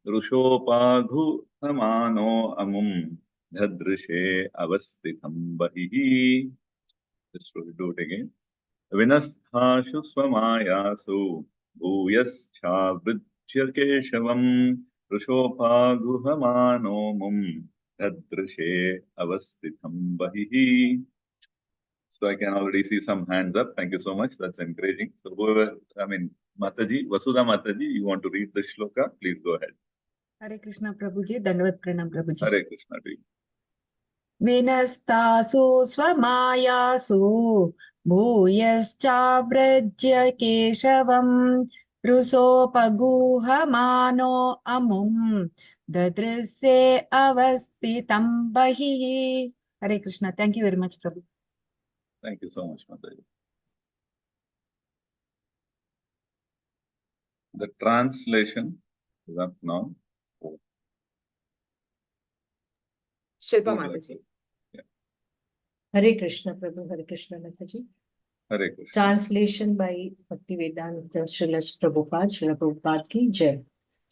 Rushopaghuhamano amum dhadrishe avastitham bahihi. Let's do it again. Vinasthashu swamayasu bhuyascha vrijya keshavam rushopaghuhamano mum dhadrishe avastitham bahihi. So I can already see some hands up. Thank you so much. That's encouraging. So whoever, Mataji, Vasudha Mataji, you want to read the shloka? Please go ahead. Hare Krishna Prabhuji, Dandavat Pranam Prabhuji. Hare Krishna to you. Vinastasu swamayasu bhuyaschavrajya keshavam rusopaguhamano amum dadrisse avastitam bahihi. Hare Krishna. Thank you very much, Prabhu. Thank you so much, Mataji. The translation is up now. Shilpa Mataji. Yeah. Hare Krishna Prabhu, Hare Krishna Mataji. Hare Krishna. Translation by Bhaktivedanta Srila Prabhupada ki Jai.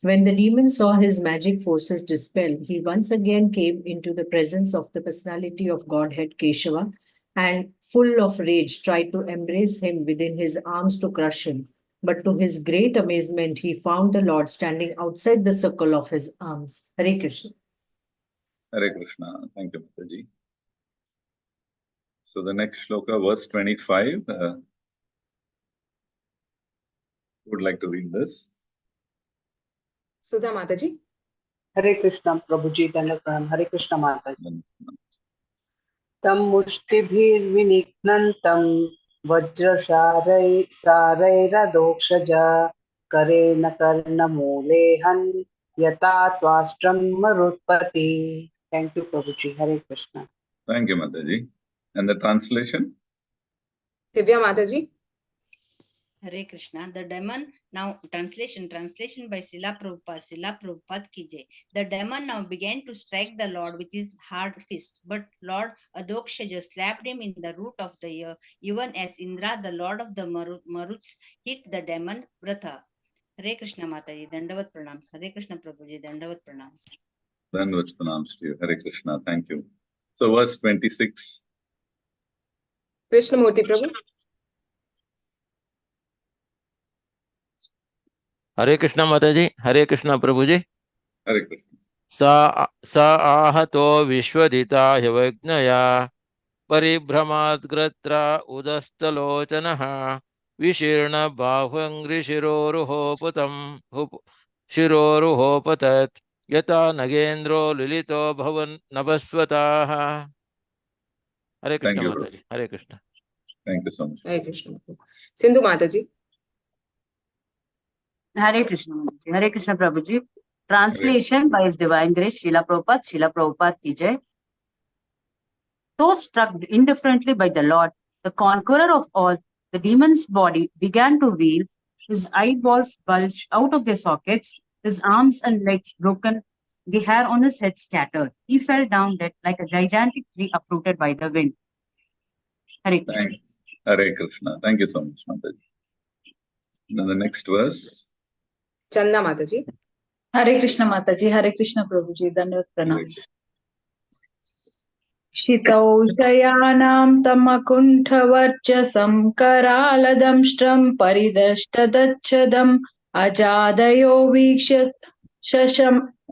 When the demon saw his magic forces dispelled, he once again came into the presence of the personality of Godhead Keshava and, full of rage, tried to embrace him within his arms to crush him. But to his great amazement, he found the Lord standing outside the circle of his arms. Hare Krishna. Hare Krishna. Thank you, Mataji. So the next shloka, verse 25. Who would like to read this? Sudha Mataji. Hare Krishna Prabhuji, Dandavat Pranam. Hare Krishna Mataji. Tam mushtirbhirviniknantam vajra sarairadokshja karena karna mulehan yata tvastram marutpati. Thank you, Prabhuji. Hare Krishna. Thank you, Mataji. And the translation? Divya Mataji. Hare Krishna. The demon now, translation by Srila Prabhupada ki Jai. The demon now began to strike the Lord with his hard fist, but Lord Adokshaja slapped him in the root of the ear, even as Indra, the Lord of the Maruts, hit the demon Vratha. Hare Krishna Mataji, Dandavat Pranams. Hare Krishna Prabhuji, Dandavat Pranams. Dandavat Pranams to you. Hare Krishna. Thank you. So verse 26. Krishnamurti Prabhu. Hare Krishna Mataji, Hare Krishna Prabhuji. Hare Krishna. Sa ahato vishwadita yavagnaya paribhramadgratra udastalochanaha vishirna bahvangri shiroruhopatat yata nagendro lilito bhavan navasvataha. Hare Krishna Mataji, Hare Krishna. Thank you so much. Hare Krishna. Sindhu Mataji. Hare Krishna Mataji. Hare Krishna Prabhuji. Translation by His Divine Grace, Srila Prabhupada ki Jai. Though struck indifferently by the Lord, the conqueror of all, the demon's body began to reel, his eyeballs bulged out of their sockets, his arms and legs broken, the hair on his head scattered. He fell down dead like a gigantic tree uprooted by the wind. Hare Krishna. Hare Krishna. Thank you so much, Mataji. Now the next verse. Chanda Mataji. Hare Krishna Mataji, Hare Krishna Prabhuji, Dandavat Pranams. Shitaushyanam tamakunthavarchasam karaladamstram paridashtadachadam ajadayo vikshat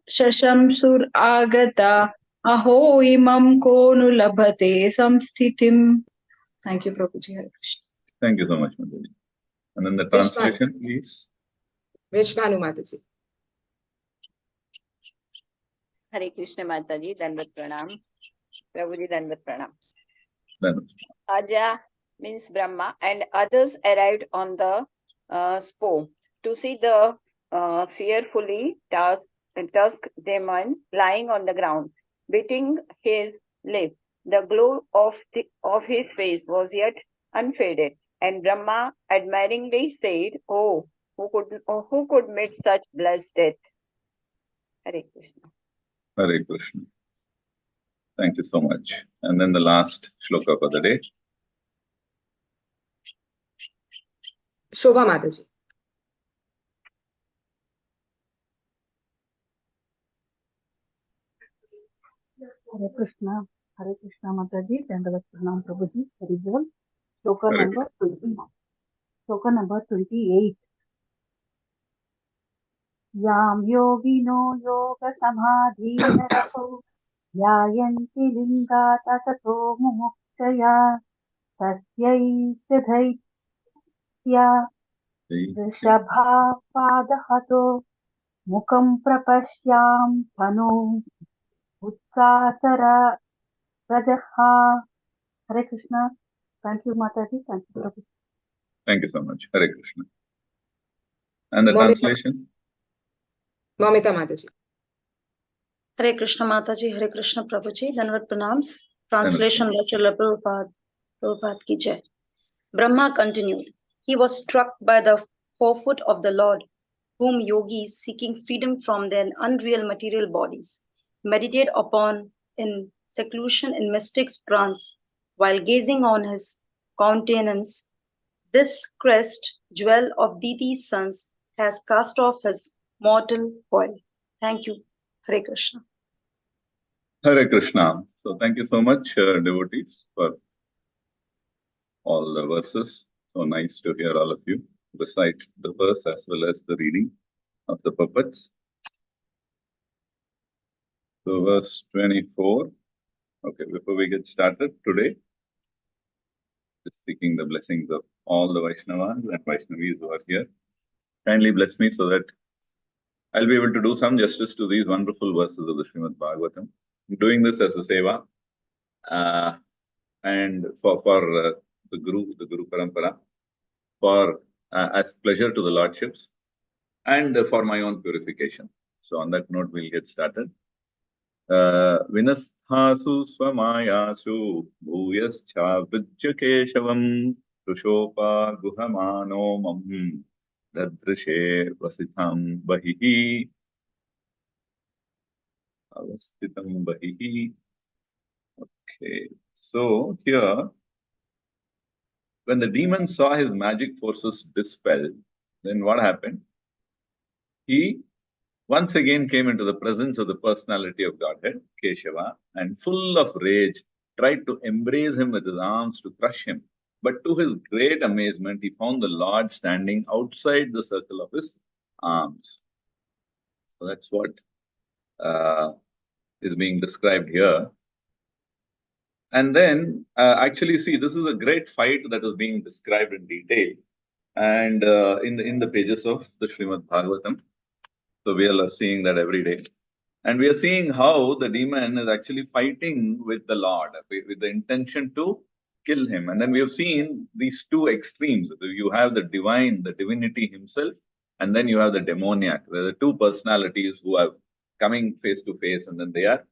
shashamsur agata aho imam konu labhate samsthitim. Thank you, Prabhuji. Hare Krishna. Thank you so much, Mataji. And then the translation, please. Vishvanu Mataji. Hare Krishna Mataji, Dandavat Pranam. Prabhuji, Dandavat Pranam. Aja means Brahma and others arrived on the spot to see the fearfully tusked demon lying on the ground, beating his lip. The glow of his face was yet unfaded, and Brahma admiringly said, "Oh, who could meet such blessed death?" Hare Krishna. Hare Krishna. Thank you so much. And then the last shloka for the day. Shobha Mataji. Hare Krishna Mataji, Dandavat Pranam Prabhuji, Hari Bol. Shloka Hare number 20. Shloka number 28. Yam yogino yoga samadhina yayanti lingata sato mumukshaya tasyai siddhaitya rishabha padahato mukam prapashyam panu utsasara rajaha. Hare Krishna. Thank you, Mataji. Thank you, Prabhuji. Thank you so much. Hare Krishna. And the Momita. translation? Momita Mataji. Hare Krishna Mataji, Hare Krishna Prabhuji, Dandavat Pranams. Translation by Srila Prabhupada. Prabhupada ki jai. Brahma continued. He was struck by the forefoot of the Lord, whom yogis seeking freedom from their unreal material bodies meditate upon in seclusion in mystic trance. While gazing on his countenance, this crest jewel of Diti's sons has cast off his mortal coil. Thank you. Hare Krishna. Hare Krishna. So thank you so much, devotees, for all the verses. So nice to hear all of you recite the verse as well as the reading of the puppets. So verse 24. Okay, before we get started today, just seeking the blessings of all the Vaishnavas and Vaishnavis who are here. Kindly bless me so that I'll be able to do some justice to these wonderful verses of the Shrimad Bhagavatam. I'm doing this as a seva and for the Guru Parampara, for as pleasure to the Lordships and for my own purification. So on that note, we'll get started. Vinasthasu swamayasu bhuyascha vijjakeshavam tushopa guhamano mam dadrishe vasitam bahihi avastitam bahihi. Okay, so here, when the demon saw his magic forces dispelled, then what happened? He once again came into the presence of the personality of Godhead, Keshava, and full of rage, tried to embrace him with his arms to crush him. But to his great amazement, he found the Lord standing outside the circle of his arms. So that's what is being described here. And then, actually, see, this is a great fight that is being described in detail, and in the pages of the Shrimad Bhagavatam. So we are seeing that every day. And we are seeing how the demon is actually fighting with the Lord with the intention to kill him. And then we have seen these two extremes. You have the divine, the divinity himself, and then you have the demoniac. There are the two personalities who are coming face to face, and then they are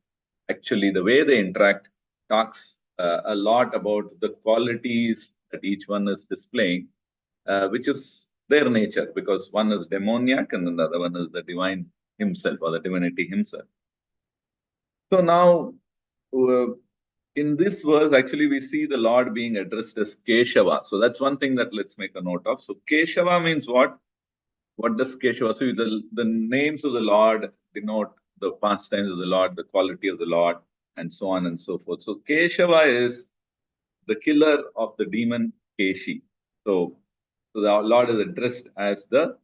actually, the way they interact talks a lot about the qualities that each one is displaying, which is their nature, because one is demoniac and then the other one is the divine himself or the divinity himself. So now, in this verse, actually, we see the Lord being addressed as Keshava. So that's one thing that let's make a note of. So Keshava means what? What does Keshava? So the names of the Lord denote the pastimes of the Lord, the quality of the Lord, and so on and so forth. So Keshava is the killer of the demon Keshi. So the Lord is addressed as the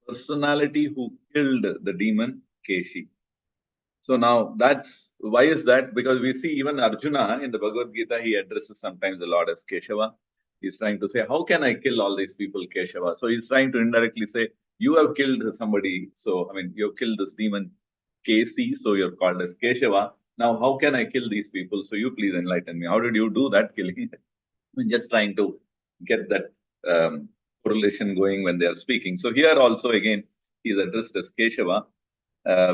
personality who killed the demon Keshi. So now why is that? Because we see even Arjuna in the Bhagavad Gita, he addresses sometimes the Lord as Keshava. He's trying to say, how can I kill all these people, Keshava? So he's trying to indirectly say, you have killed somebody. So, I mean, you have killed this demon Kesi, so you're called as Keshava. Now, how can I kill these people? So you please enlighten me. How did you do that killing? I'm just trying to get that correlation going when they are speaking. So here also, again, he's addressed as Keshava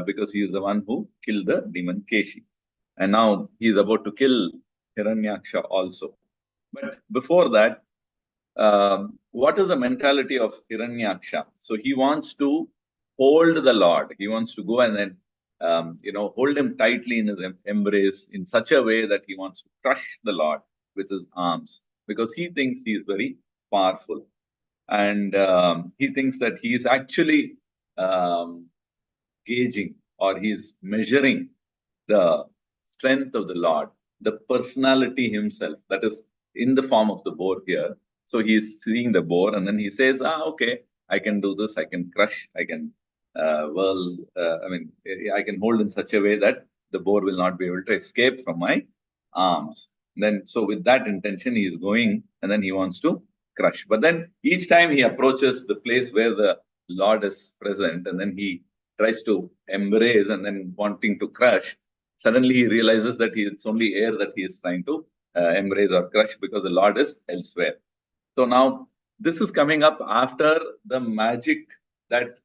because he is the one who killed the demon Keshi. And now he is about to kill Hiranyaksha also. But before that, what is the mentality of Hiranyaksha? So he wants to hold the Lord. He wants to go and then hold him tightly in his embrace in such a way that he wants to crush the Lord with his arms, because he thinks he is very powerful. And he thinks that he is actually gauging, or he's measuring the strength of the Lord, the personality himself, that is in the form of the boar here. So he's seeing the boar, and then he says, okay, I can do this, I can crush, I can I can hold in such a way that the boar will not be able to escape from my arms. Then, so with that intention, he is going, and then he wants to crush. But then each time he approaches the place where the Lord is present, and then he tries to embrace and then wanting to crush, suddenly he realizes that it's only air that he is trying to embrace or crush, because the Lord is elsewhere. So now this is coming up after the magic that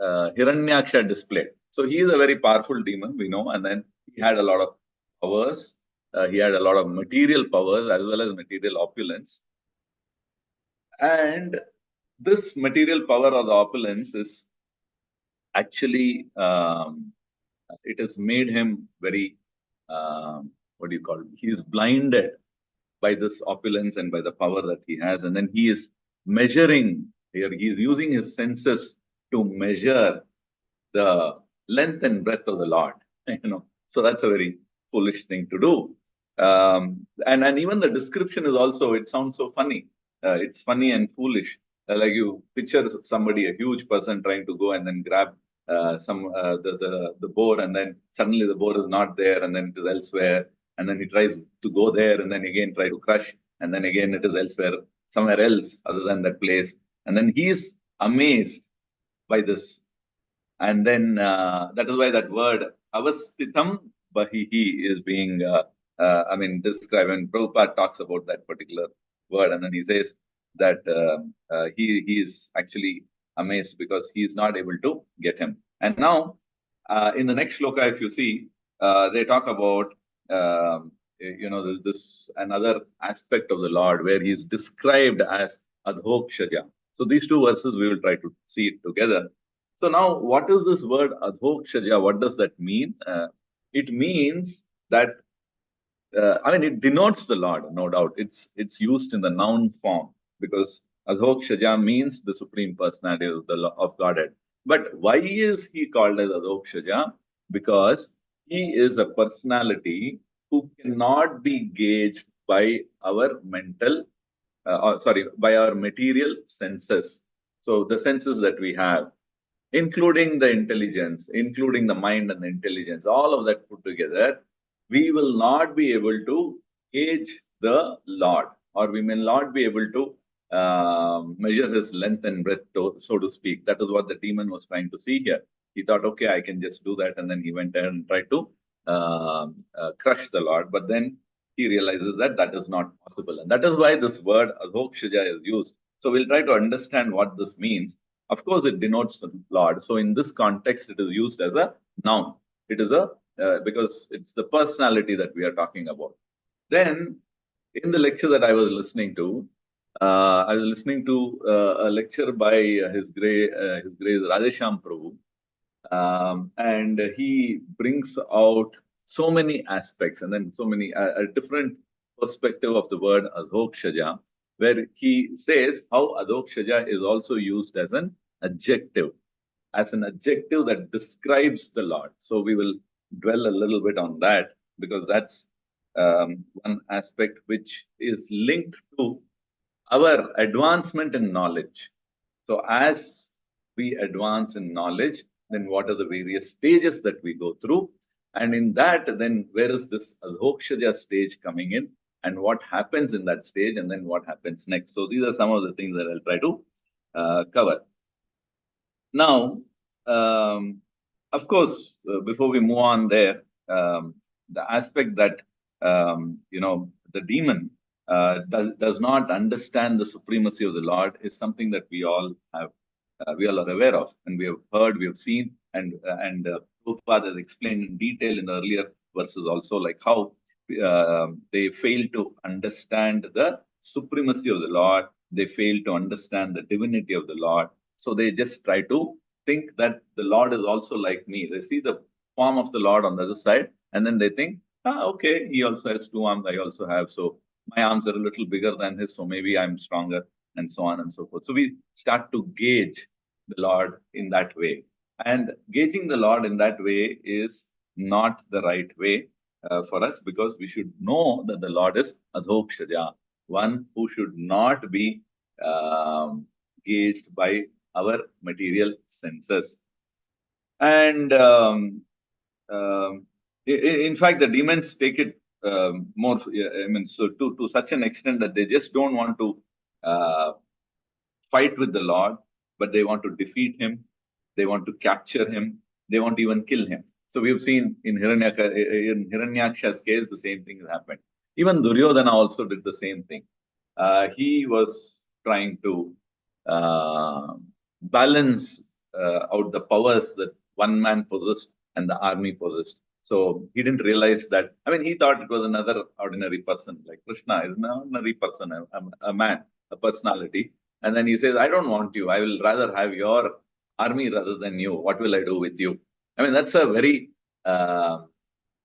Hiranyaksha displayed. So he is a very powerful demon, we know, and then he had a lot of powers. He had a lot of material powers as well as material opulence. And this material power or the opulence is actually, it has made him very, what do you call it? He is blinded by this opulence and by the power that he has. And then he is measuring here, he is using his senses to measure the length and breadth of the Lord. So that's a very foolish thing to do. And even the description is also, it sounds so funny. It's funny and foolish. Like you picture somebody, a huge person, trying to go and then grab the boar, and then suddenly the boar is not there, and then it is elsewhere, and then he tries to go there, and then again try to crush, and then again it is elsewhere, somewhere else other than that place, and then he is amazed by this. And then that is why that word avasthitam bahihi is being described, and Prabhupada talks about that particular word, and then he says that he is actually amazed because he is not able to get him. And now in the next shloka, if you see, they talk about this another aspect of the Lord where he is described as adhokshaja. So these two verses we will try to see it together. So now, what is this word adhokshaja? What does that mean? It means that it denotes the Lord, no doubt. It's used in the noun form, because adhokshaja means the supreme personality of Godhead. But why is he called as adhokshaja? Because he is a personality who cannot be gauged by our by our material senses. So the senses that we have, including the intelligence, including the mind and the intelligence, all of that put together, we will not be able to gauge the Lord, or we may not be able to measure his length and breadth, so to speak. That is what the demon was trying to see here. He thought, okay, I can just do that, and then he went there and tried to crush the Lord. But then he realizes that that is not possible, and that is why this word adhokshaja is used. So we'll try to understand what this means. Of course, it denotes the Lord. So in this context, it is used as a noun. It is because it's the personality that we are talking about. Then, in the lecture that I was listening to, a lecture by His Grace Radhesham Prabhu, and he brings out so many aspects, and then so many a different perspective of the word adhokshaja, where he says how adhokshaja is also used as an adjective that describes the Lord. So we will dwell a little bit on that, because that's one aspect which is linked to our advancement in knowledge. So as we advance in knowledge, then what are the various stages that we go through? And in that, then where is this adhokshaja stage coming in? And what happens in that stage? And then what happens next? So these are some of the things that I'll try to cover. Now, of course, before we move on there, the aspect that, the demon does not understand the supremacy of the Lord is something that we all have, we all are aware of, and we have heard, we have seen, and Prabhupada has explained in detail in the earlier verses also, like how they fail to understand the supremacy of the Lord, they fail to understand the divinity of the Lord. So they just try to think that the Lord is also like me. They see the form of the Lord on the other side, and then they think, okay, he also has two arms, I also have. So my arms are a little bigger than his, so maybe I'm stronger, and so on and so forth. So we start to gauge the Lord in that way. And gauging the Lord in that way is not the right way for us, because we should know that the Lord is Adhokshaja, one who should not be gauged by our material senses. And in fact, the demons take it more, I mean, so to such an extent that they just don't want to fight with the Lord, but they want to defeat him, they want to capture him, they want to even kill him. So we've seen in Hiranyaksha's case, the same thing has happened. Even Duryodhana also did the same thing. He was trying to balance out the powers that one man possessed and the army possessed. So he didn't realize that. I mean, he thought it was another ordinary person, like Krishna is an ordinary person, a man, a personality. And then he says, I don't want you. I will rather have your army rather than you. What will I do with you? I mean, that's a very, what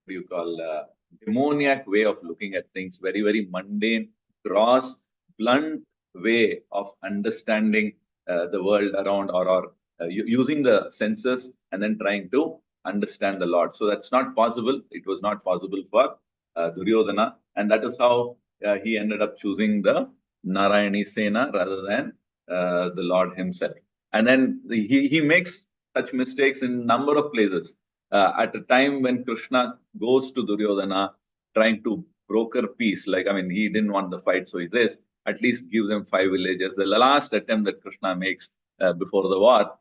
do you call, demoniac way of looking at things, very, very mundane, gross, blunt way of understanding the world around, or using the senses and then trying to understand the Lord. So that's not possible. It was not possible for Duryodhana. And that is how he ended up choosing the Narayani Sena rather than the Lord himself. And then he makes such mistakes in number of places. At a time when Krishna goes to Duryodhana trying to broker peace, like, I mean, he didn't want the fight, so he says, at least give them 5 villages. The last attempt that Krishna makes before the war,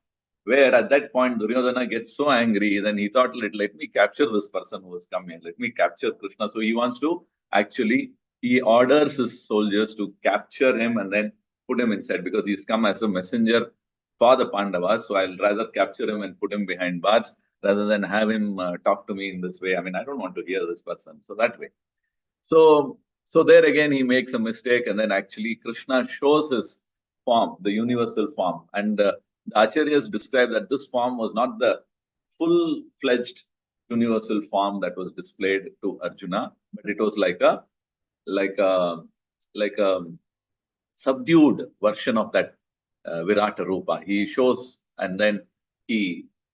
where at that point Duryodhana gets so angry, then he thought, let me capture this person who has come here, let me capture Krishna. So he wants to actually, he orders his soldiers to capture him and then put him inside, because he's come as a messenger for the Pandavas. So I'll rather capture him and put him behind bars rather than have him talk to me in this way. I mean, I don't want to hear this person. So that way. So there again, he makes a mistake, and then actually Krishna shows his form, the universal form. And the Acharyas describe that this form was not the full-fledged universal form that was displayed to Arjuna, but it was like a subdued version of that Virata Rupa. He shows, and then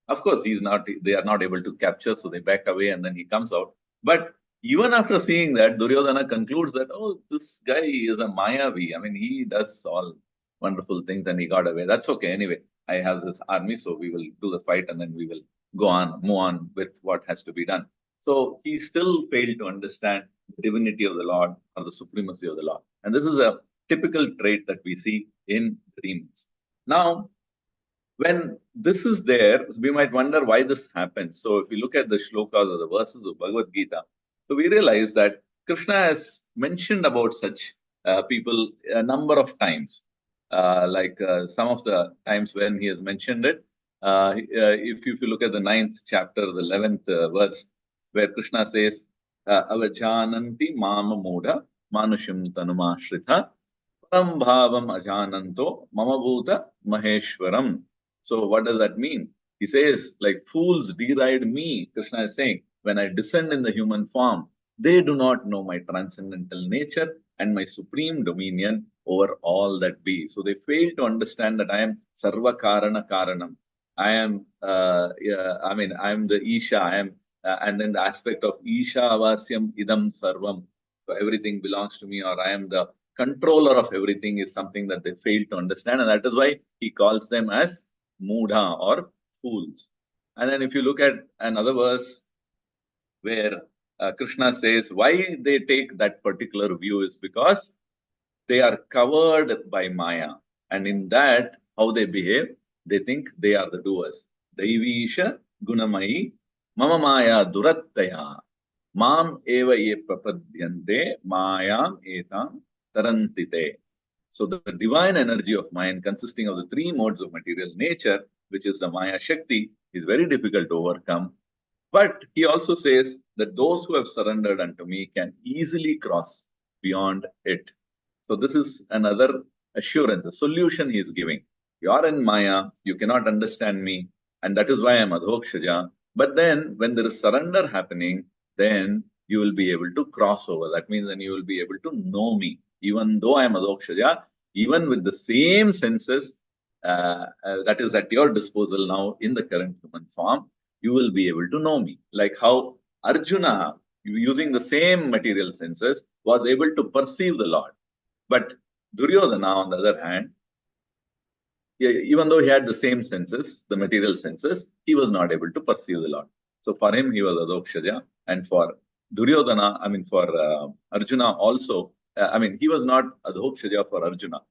of course, they are not able to capture, so they back away, and then he comes out. But even after seeing that, Duryodhana concludes that, oh, this guy is a Mayavi. I mean, he does all wonderful things, and he got away. That's okay. Anyway, I have this army, so we will do the fight, and then we will move on with what has to be done. So he still failed to understand the divinity of the Lord or the supremacy of the Lord. And this is a typical trait that we see in demons. Now, when this is there, we might wonder why this happens. So if we look at the shlokas or the verses of Bhagavad Gita, so we realize that Krishna has mentioned about such people a number of times. Some of the times when he has mentioned it, if you look at the 9th chapter, the 11th verse, where Krishna says, Avajananti mama moda manushim tanumashrita param bhavam ajananto mama bhuta maheshwaram. So what does that mean? He says, like fools deride me, Krishna is saying, when I descend in the human form, they do not know my transcendental nature and my supreme dominion over all that be. So they fail to understand that I am Sarva Karana Karanam. I am, I am the Isha. I am, and then the aspect of Isha Avasyam Idam Sarvam. So everything belongs to me, or I am the controller of everything, is something that they fail to understand. And that is why he calls them as Mudha or fools. And then if you look at another verse where Krishna says why they take that particular view is because they are covered by Maya. And in that, how they behave, they think they are the doers. Daivisha gunamai mama maya durattaya mam eva ye prapadyante mayam etam tarantite. So the divine energy of mind, consisting of the 3 modes of material nature, which is the Maya Shakti, is very difficult to overcome. But he also says that those who have surrendered unto me can easily cross beyond it. So this is another assurance, a solution he is giving. You are in Maya, you cannot understand me, and that is why I'm Adhokshaja. But then when there is surrender happening, then you will be able to cross over. That means then you will be able to know me. Even though I am Adhokshaja, even with the same senses that is at your disposal now in the current human form, you will be able to know me. Like how Arjuna, using the same material senses, was able to perceive the Lord. But Duryodhana, on the other hand, even though he had the same senses, the material senses, he was not able to perceive the Lord. So for him, he was Adhokshaja. And for Duryodhana, for Arjuna also, he was not Adhokshaja for Arjuna.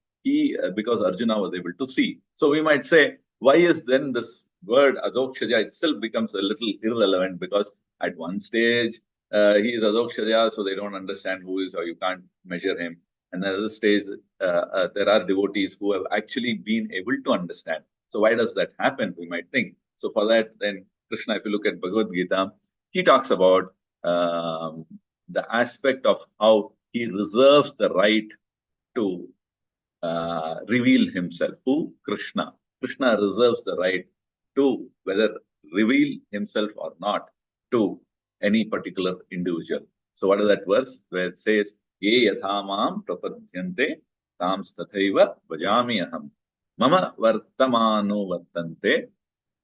Because Arjuna was able to see. So we might say, why is then this word Adhokshaja itself becomes a little irrelevant? Because at one stage, he is Adhokshaja, so they don't understand who is, or you can't measure him. And at another stage, there are devotees who have actually been able to understand. So why does that happen? We might think. So for that, then Krishna, if you look at Bhagavad Gita, he talks about the aspect of how he reserves the right to reveal himself. Who? Krishna. Krishna reserves the right to whether reveal himself or not to any particular individual. So what is that verse where it says, Ye yathamam prapadyante tams tathaiva vajami aham mama vartamano vartante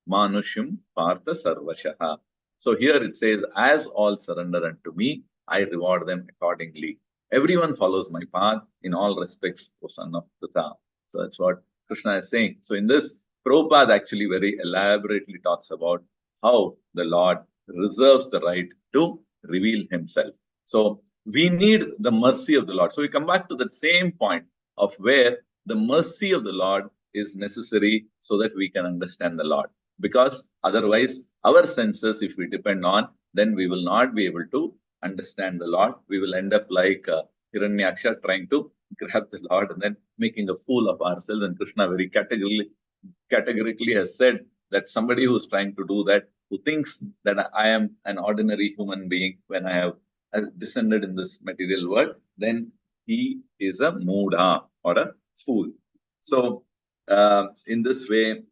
manushim partha sarvashaha. So here it says, as all surrender unto me, I reward them accordingly. Everyone follows my path in all respects, O son of Pritha. So that's what Krishna is saying. So in this, Prabhupada actually very elaborately talks about how the Lord reserves the right to reveal himself. So we need the mercy of the Lord. So we come back to that same point of where the mercy of the Lord is necessary so that we can understand the Lord. Because otherwise, our senses, if we depend on, then we will not be able to understand the Lord. We will end up like Hiranyaksha trying to grab the Lord and then making a fool of ourselves. And Krishna very categorically has said that somebody who's trying to do that, who thinks that I am an ordinary human being when I have descended in this material world, then he is a muda or a fool. So in this way,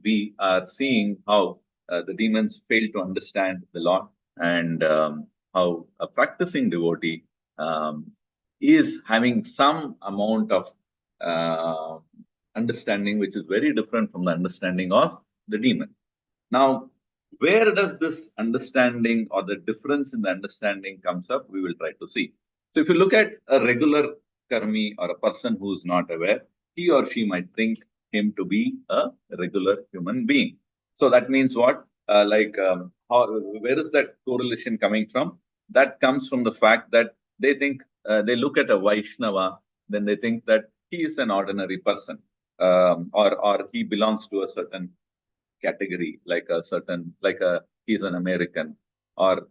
we are seeing how the demons fail to understand the Lord, and how a practicing devotee is having some amount of understanding which is very different from the understanding of the demon. Now, where does this understanding or the difference in the understanding comes up, we will try to see. So if you look at a regular karmi or a person who is not aware, he or she might think him to be a regular human being. So that means what? Where is that correlation coming from? That comes from the fact that they think, they look at a Vaishnava, then they think that he is an ordinary person, or he belongs to a certain category, he's an American, or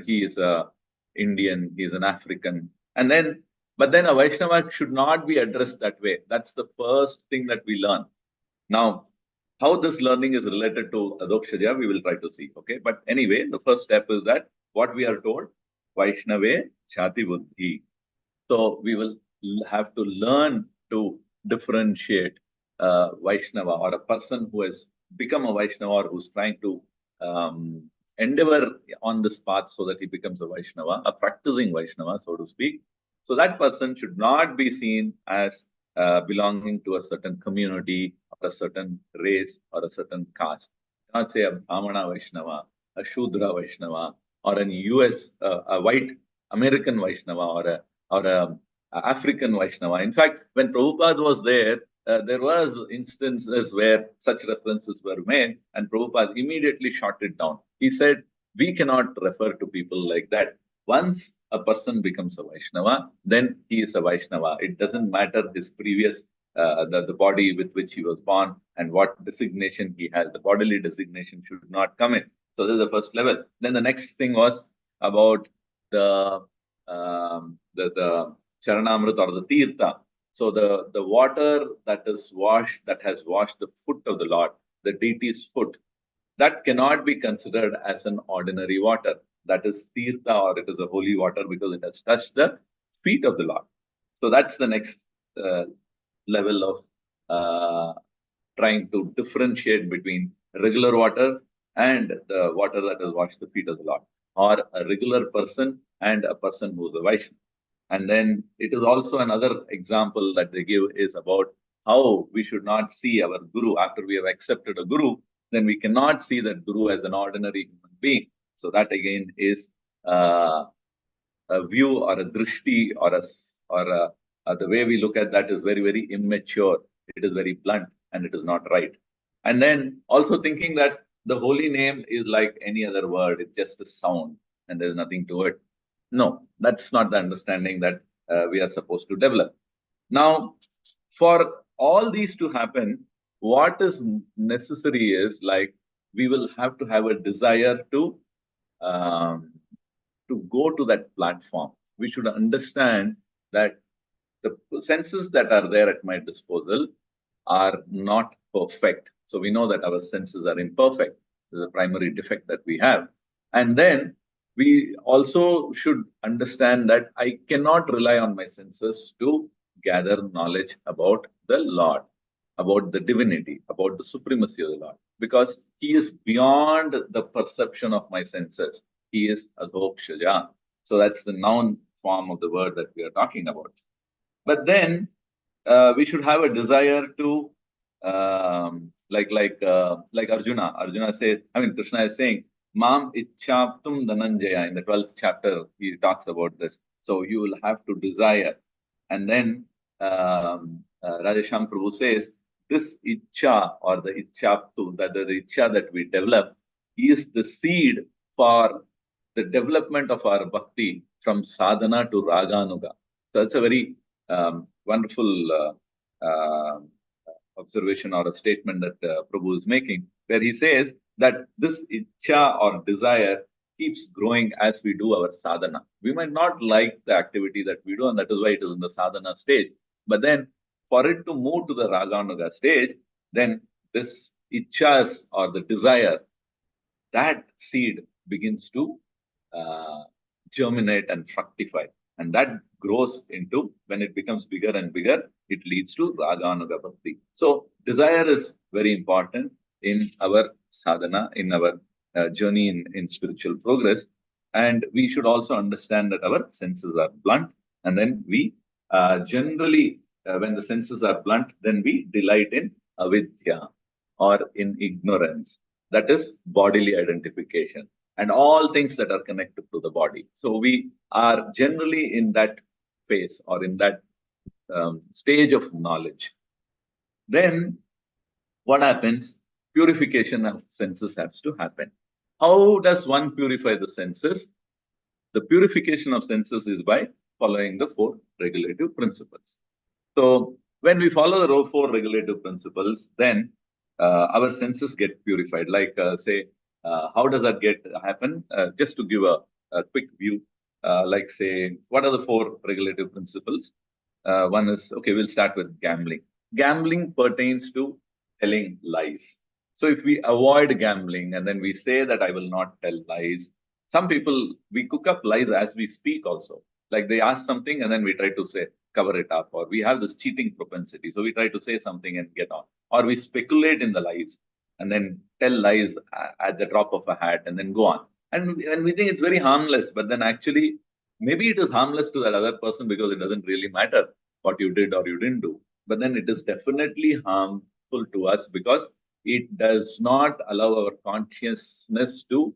he is a Indian, he is an African. But then a Vaishnava should not be addressed that way. That's the first thing that we learn. Now, how this learning is related to Adhokshaja, we will try to see. Okay, but anyway, the first step is that what we are told, Vaishnave Chati Buddhi. So we will have to learn to differentiate Vaishnava, or a person who has become a Vaishnava or who's trying to endeavor on this path so that he becomes a Vaishnava, a practicing Vaishnava, so to speak. So that person should not be seen as belonging to a certain community, or a certain race, or a certain caste. Not say a Brahmana Vaishnava, a Shudra Vaishnava, or an US, a white American Vaishnava, or a African Vaishnava. In fact, when Prabhupada was there was instances where such references were made, and Prabhupada immediately shot it down. He said, we cannot refer to people like that. Once a person becomes a Vaishnava, then he is a Vaishnava. It doesn't matter his previous, the body with which he was born and what designation he has. The bodily designation should not come in. So this is the first level. Then the next thing was about the Charanamrita or the Tirtha. So the water that has washed the foot of the Lord, the deity's foot, that cannot be considered as an ordinary water. That is Tirtha, or it is a holy water because it has touched the feet of the Lord. So that's the next level of trying to differentiate between regular water and the water that has washed the feet of the Lord, or a regular person and a person who is a Vaishnava. And then it is also another example that they give is about how we should not see our Guru after we have accepted a Guru, then we cannot see that Guru as an ordinary human being. So that again is a view or a drishti or the way we look at that is very, very immature. It is very blunt and it is not right. And then also thinking that the holy name is like any other word, it's just a sound and there's nothing to it. No, that's not the understanding that we are supposed to develop. Now, for all these to happen, what is necessary is like we will have to have a desire to go to that platform. We should understand that the senses that are there at my disposal are not perfect. So we know that our senses are imperfect. This is a primary defect that we have. And then we also should understand that I cannot rely on my senses to gather knowledge about the Lord, about the divinity, about the supremacy of the Lord, because He is beyond the perception of my senses. He is Adhokshaja. So that's the noun form of the word that we are talking about. But then we should have a desire to, like Arjuna. Arjuna says, Krishna is saying, Mam Ichchaptum Dhananjaya. In the 12th chapter, he talks about this. So you will have to desire. And then Radhesham Prabhu says, this Ichcha or the Ichchaptu, that the Ichcha that we develop is the seed for the development of our bhakti from sadhana to raganuga. So that's a very wonderful observation or a statement that Prabhu is making, where he says that this Ichcha or desire keeps growing as we do our sadhana. We might not like the activity that we do, and that is why it is in the sadhana stage. But then for it to move to the raganuga stage, then this Ichchas or the desire, that seed begins to germinate and fructify. And that grows into, when it becomes bigger and bigger, it leads to raganuga bhakti. So desire is very important in our sadhana, in our journey in spiritual progress. And we should also understand that our senses are blunt. And then we generally, when the senses are blunt, then we delight in avidya or in ignorance. That is bodily identification and all things that are connected to the body. So we are generally in that phase or in that stage of knowledge. Then what happens? Purification of senses has to happen. How does one purify the senses? The purification of senses is by following the 4 regulative principles. So when we follow the 4 regulative principles, then our senses get purified. Like say, how does that happen? Just to give a quick view, like say, what are the 4 regulative principles? One is, okay, we'll start with gambling. Gambling pertains to telling lies. So if we avoid gambling and then we say that I will not tell lies, some people, we cook up lies as we speak also. Like they ask something and then we try to say, cover it up, or we have this cheating propensity. So we try to say something and get on, or we speculate in the lies and then tell lies at the drop of a hat and then go on. And we think it's very harmless, but then actually, maybe it is harmless to that other person because it doesn't really matter what you did or you didn't do. But then it is definitely harmful to us because it does not allow our consciousness to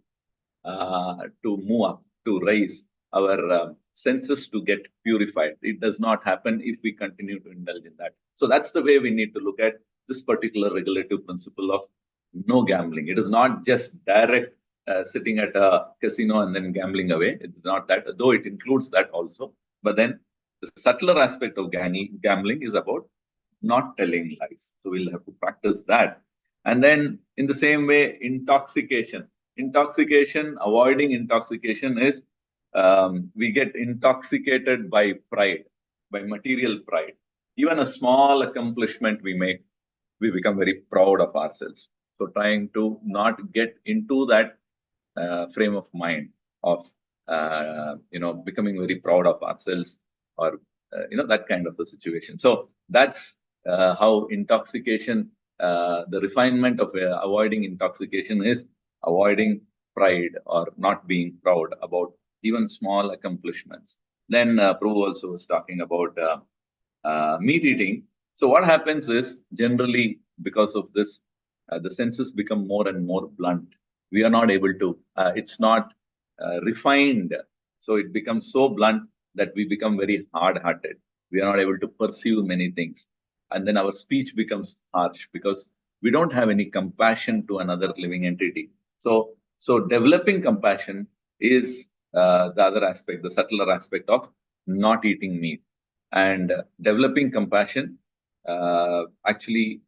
move up, to rise, our senses to get purified. It does not happen if we continue to indulge in that. So that's the way we need to look at this particular regulative principle of no gambling. It is not just direct sitting at a casino and then gambling away. It's not that, though it includes that also. But then the subtler aspect of gambling is about not telling lies. So we'll have to practice that. And then in the same way, intoxication. Avoiding intoxication is we get intoxicated by pride, by material pride. Even a small accomplishment we make, we become very proud of ourselves. So trying to not get into that frame of mind of becoming very proud of ourselves, or that kind of a situation. So that's how intoxication the refinement of avoiding intoxication is avoiding pride or not being proud about even small accomplishments. Then Prabhu also was talking about meat eating. So what happens is, generally, because of this, the senses become more and more blunt. We are not able to, it's not refined. So it becomes so blunt that we become very hard-hearted. We are not able to perceive many things. And then our speech becomes harsh because we don't have any compassion to another living entity. So developing compassion is the other aspect, the subtler aspect of not eating meat. And developing compassion, actually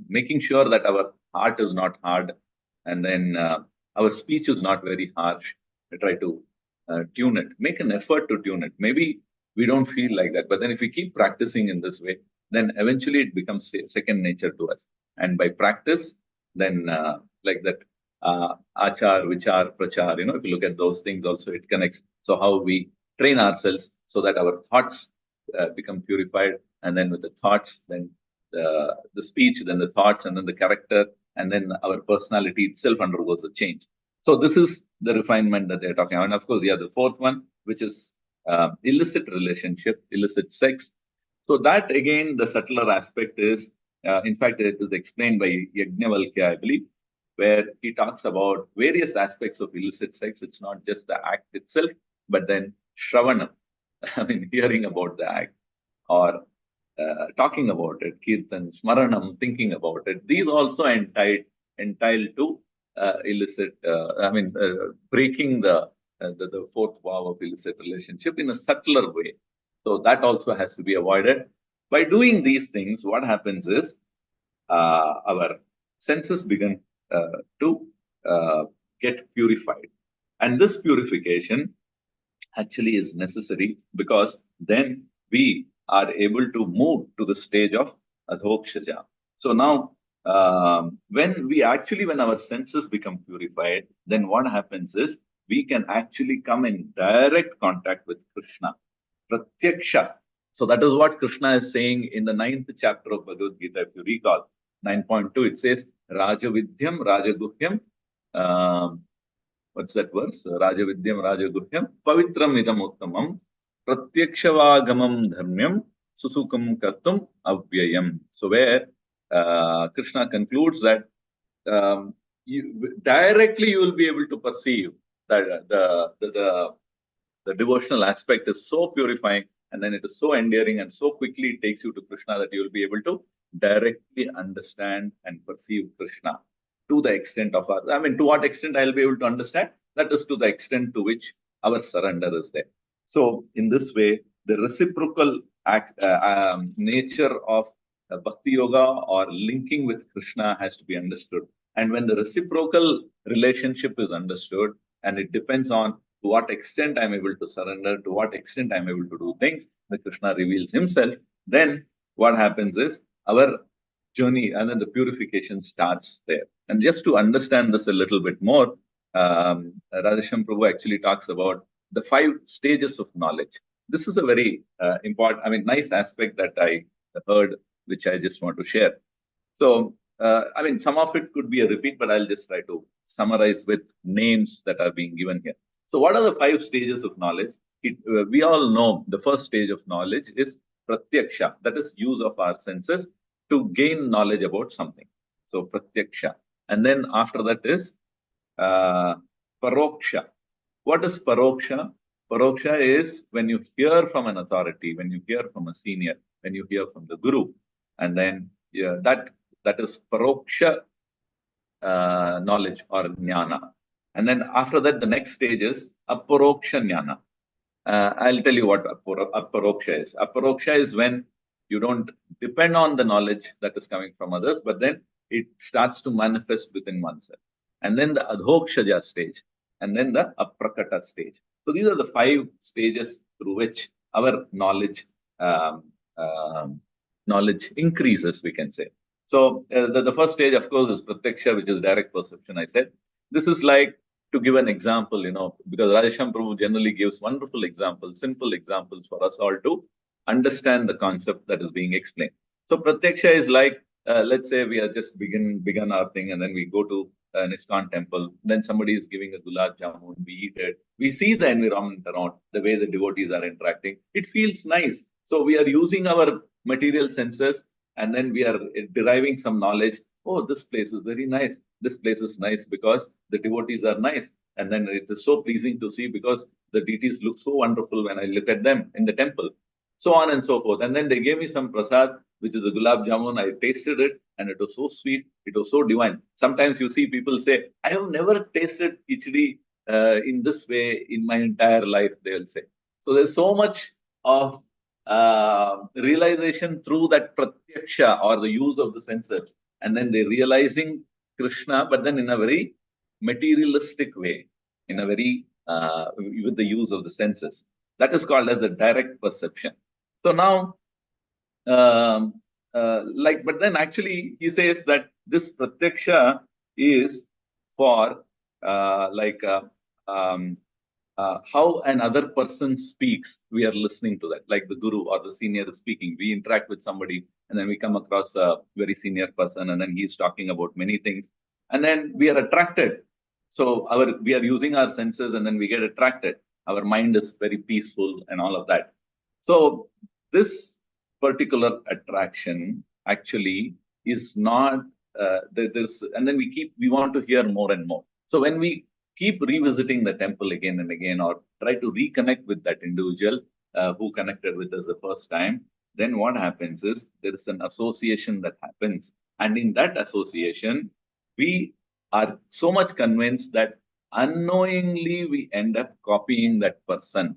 making sure that our heart is not hard, and then our speech is not very harsh. We try to tune it, make an effort to tune it. Maybe we don't feel like that, but then if we keep practicing in this way, then eventually it becomes second nature to us. And by practice, then like that, achar, vichar, prachar, if you look at those things also, it connects. So how we train ourselves so that our thoughts become purified, and then with the thoughts, then the speech, then the thoughts, and then the character, and then our personality itself undergoes a change. So this is the refinement that they're talking about. And of course, yeah, the fourth one, which is illicit relationship, illicit sex. So that again, the subtler aspect is, in fact, it is explained by Yajnavalkya, I believe, where he talks about various aspects of illicit sex. It's not just the act itself, but then Shravanam, I mean, hearing about the act, or talking about it, Kirtan, Smaranam, thinking about it. These also entitled to illicit, breaking the fourth vow of illicit relationship in a subtler way. So that also has to be avoided. By doing these things, what happens is our senses begin to get purified. And this purification actually is necessary, because then we are able to move to the stage of adhokshaja. So now, when our senses become purified, then what happens is we can actually come in direct contact with Krishna, pratyaksha. So that is what Krishna is saying in the 9th chapter of Bhagavad Gita. If you recall, 9.2, it says, Rajavidyam, Rajaguhyam, what's that verse? Rajavidyam, Rajaguhyam, Pavitram idam uttamam, Pratyakshavāgamam dharmyam, Susukam kartum avyayam. So where Krishna concludes that directly you will be able to perceive that the devotional aspect is so purifying, and then it is so endearing, and so quickly it takes you to Krishna that you will be able to directly understand and perceive Krishna. To the extent of to what extent I'll be able to understand? That is to the extent to which our surrender is there. So in this way, the reciprocal nature of Bhakti Yoga, or linking with Krishna, has to be understood. And when the reciprocal relationship is understood, and it depends on to what extent I'm able to surrender, to what extent I'm able to do things, the Krishna reveals himself, then what happens is our journey, and then the purification starts there. And just to understand this a little bit more, Radhesham Prabhu actually talks about the 5 stages of knowledge. This is a very important, nice aspect that I heard, which I just want to share. So, some of it could be a repeat, but I'll just try to summarize with names that are being given here. So what are the 5 stages of knowledge? We all know the first stage of knowledge is pratyaksha, that is use of our senses to gain knowledge about something. So pratyaksha. And then after that is paroksha. What is paroksha? Paroksha is when you hear from an authority, when you hear from a senior, when you hear from the guru, and then that is paroksha knowledge or jnana. And then after that, the next stage is aparoksha jnana. I'll tell you what aparoksha is. Aparoksha is when you don't depend on the knowledge that is coming from others, but then it starts to manifest within oneself. And then the adhokshaja stage, and then the aprakata stage. So these are the 5 stages through which our knowledge increases, we can say. So the first stage, of course, is pratyaksha, which is direct perception, I said. This is like, to give an example, because Radhesham Prabhu generally gives wonderful examples, simple examples for us all to understand the concept that is being explained. So pratyaksha is like let's say we are just begun our thing, and then we go to an ISKCON temple. Then somebody is giving a gulab jamun. We eat it. We see the environment around, the way the devotees are interacting. It feels nice. So we are using our material senses, and then we are deriving some knowledge. Oh, this place is very nice. This place is nice because the devotees are nice. And then it is so pleasing to see because the deities look so wonderful when I look at them in the temple. So on and so forth. And then they gave me some prasad, which is a gulab jamun. I tasted it and it was so sweet. It was so divine. Sometimes you see people say, I have never tasted khichdi in this way in my entire life, they will say. So there's so much of realization through that pratyaksha or the use of the senses. And then they're realizing Krishna, but then in a very materialistic way, in a very, with the use of the senses. That is called as the direct perception. So now, but then actually he says that this pratyaksha is for how another person speaks. We are listening to that, like the guru or the senior is speaking. We interact with somebody and then we come across a very senior person and then he's talking about many things and then we are attracted. So we are using our senses and then we get attracted. Our mind is very peaceful and all of that. So this particular attraction actually is not and then we want to hear more and more. So when we keep revisiting the temple again and again, or try to reconnect with that individual who connected with us the first time, then what happens is there is an association that happens. And in that association, we are so much convinced that unknowingly we end up copying that person.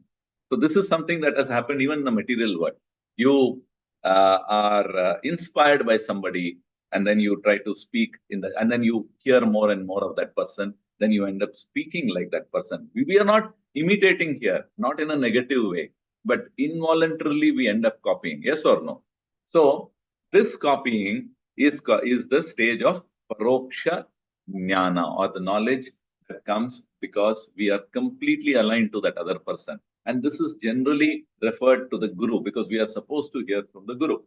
So this is something that has happened even in the material world. You are inspired by somebody, and then you try to speak and then you hear more and more of that person. Then you end up speaking like that person. We are not imitating here, not in a negative way, but involuntarily we end up copying. Yes or no? So this copying is the stage of paroksha jnana, or the knowledge that comes because we are completely aligned to that other person. And this is generally referred to the guru because we are supposed to hear from the guru.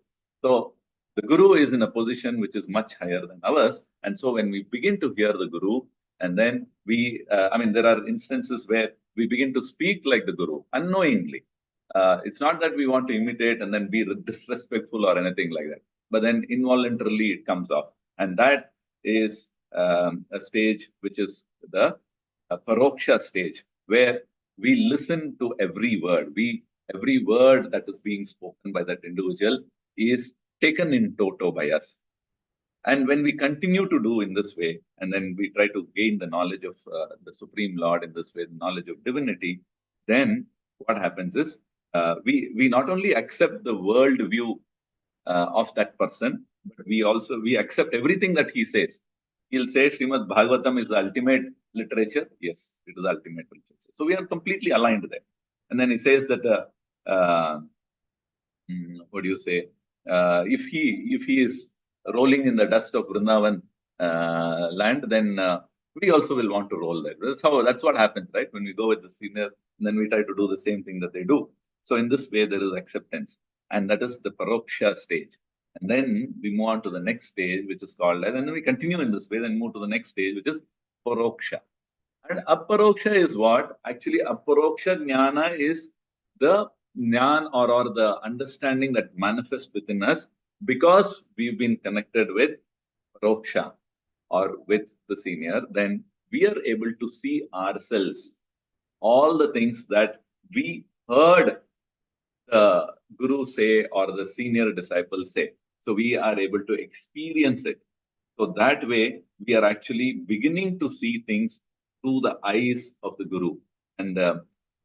So the guru is in a position which is much higher than ours. And so when we begin to hear the guru, and then there are instances where we begin to speak like the guru unknowingly. It's not that we want to imitate and then be disrespectful or anything like that, but then involuntarily it comes off. And that is a stage which is the paroksha stage, where we listen to every word. Every word that is being spoken by that individual is taken in toto by us. And when we continue to do in this way, and then we try to gain the knowledge of the Supreme Lord in this way, the knowledge of divinity, then what happens is we not only accept the world view of that person, but we accept everything that he says. He'll say Shrimad Bhagavatam is the ultimate literature. Yes, it is the ultimate literature. So we are completely aligned there. And then he says that what do you say? If he is rolling in the dust of Vrindavan land, then we also will want to roll there. That's what happens, right? When we go with the senior, then we try to do the same thing that they do. So in this way, there is acceptance, and that is the paroksha stage. And then we move on to the next stage, which is called as, and then we continue in this way, then move to the next stage, which is paroksha. And aparoksha is what? Actually, aparoksha jnana is the jnana or the understanding that manifests within us because we've been connected with paroksha or with the senior. Then we are able to see ourselves, all the things that we heard the guru say or the senior disciple say. So we are able to experience it. So that way, we are actually beginning to see things through the eyes of the guru. And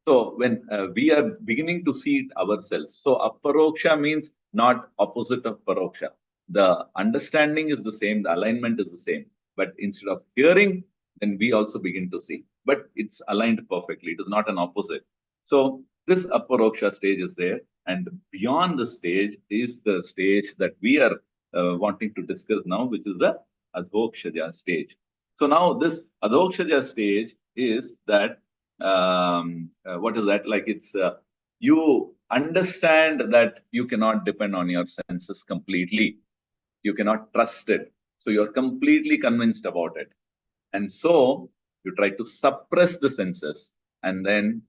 so when we are beginning to see it ourselves, so aparoksha means not opposite of paroksha. The understanding is the same, the alignment is the same. But instead of hearing, then we also begin to see. But it's aligned perfectly. It is not an opposite. So this aparoksha stage is there. And beyond the stage is the stage that we are wanting to discuss now, which is the adhokshaja stage. So now this adhokshaja stage is that, what is that? Like it's, you understand that you cannot depend on your senses completely. You cannot trust it. So you're completely convinced about it. And so you try to suppress the senses and then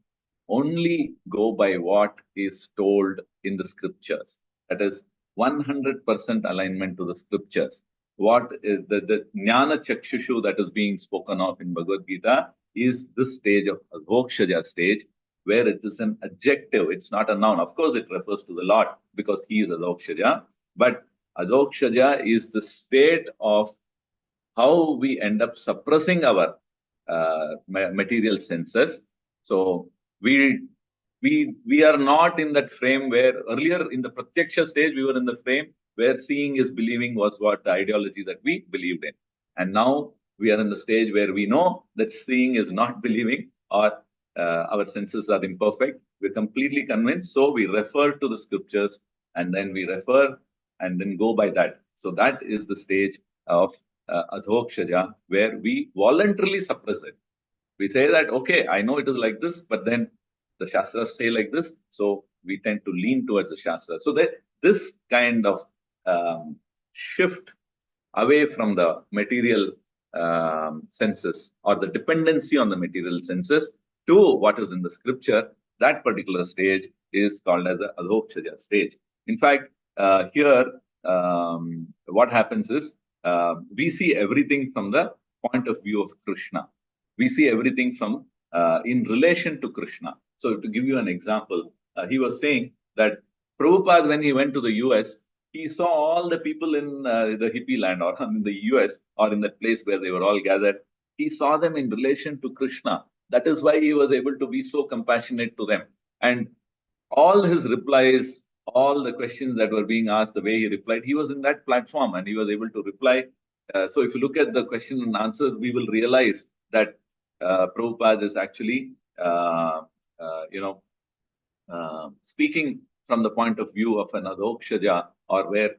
only go by what is told in the scriptures. That is 100% alignment to the scriptures. What is the jnana chakshushu that is being spoken of in Bhagavad Gita is this stage of adhokshaja stage, where it is an adjective, it's not a noun. Of course, it refers to the Lord because he is adhokshaja, but adhokshaja is the state of how we end up suppressing our material senses. So we are not in that frame where earlier in the pratyaksha stage we were in the frame where seeing is believing was what the ideology that we believed in, and now we are in the stage where we know that seeing is not believing, or our senses are imperfect. We're completely convinced, so we refer to the scriptures and then we refer and then go by that. So that is the stage of adhokshaja, where we voluntarily suppress it. We say that, okay, I know it is like this, but then the Shastras say like this, so we tend to lean towards the Shastras. So that this kind of shift away from the material senses or the dependency on the material senses to what is in the scripture, that particular stage is called as the adhokshaja stage. In fact, here what happens is we see everything from the point of view of Krishna. We see everything from in relation to Krishna. So to give you an example, he was saying that Prabhupada, when he went to the US, he saw all the people in the hippie land or in the US or in that place where they were all gathered. He saw them in relation to Krishna. That is why he was able to be so compassionate to them. And all his replies, all the questions that were being asked, the way he replied, he was in that platform and he was able to reply. So if you look at the question and answers, we will realize that Prabhupada is actually, speaking from the point of view of an adhokshaja, or where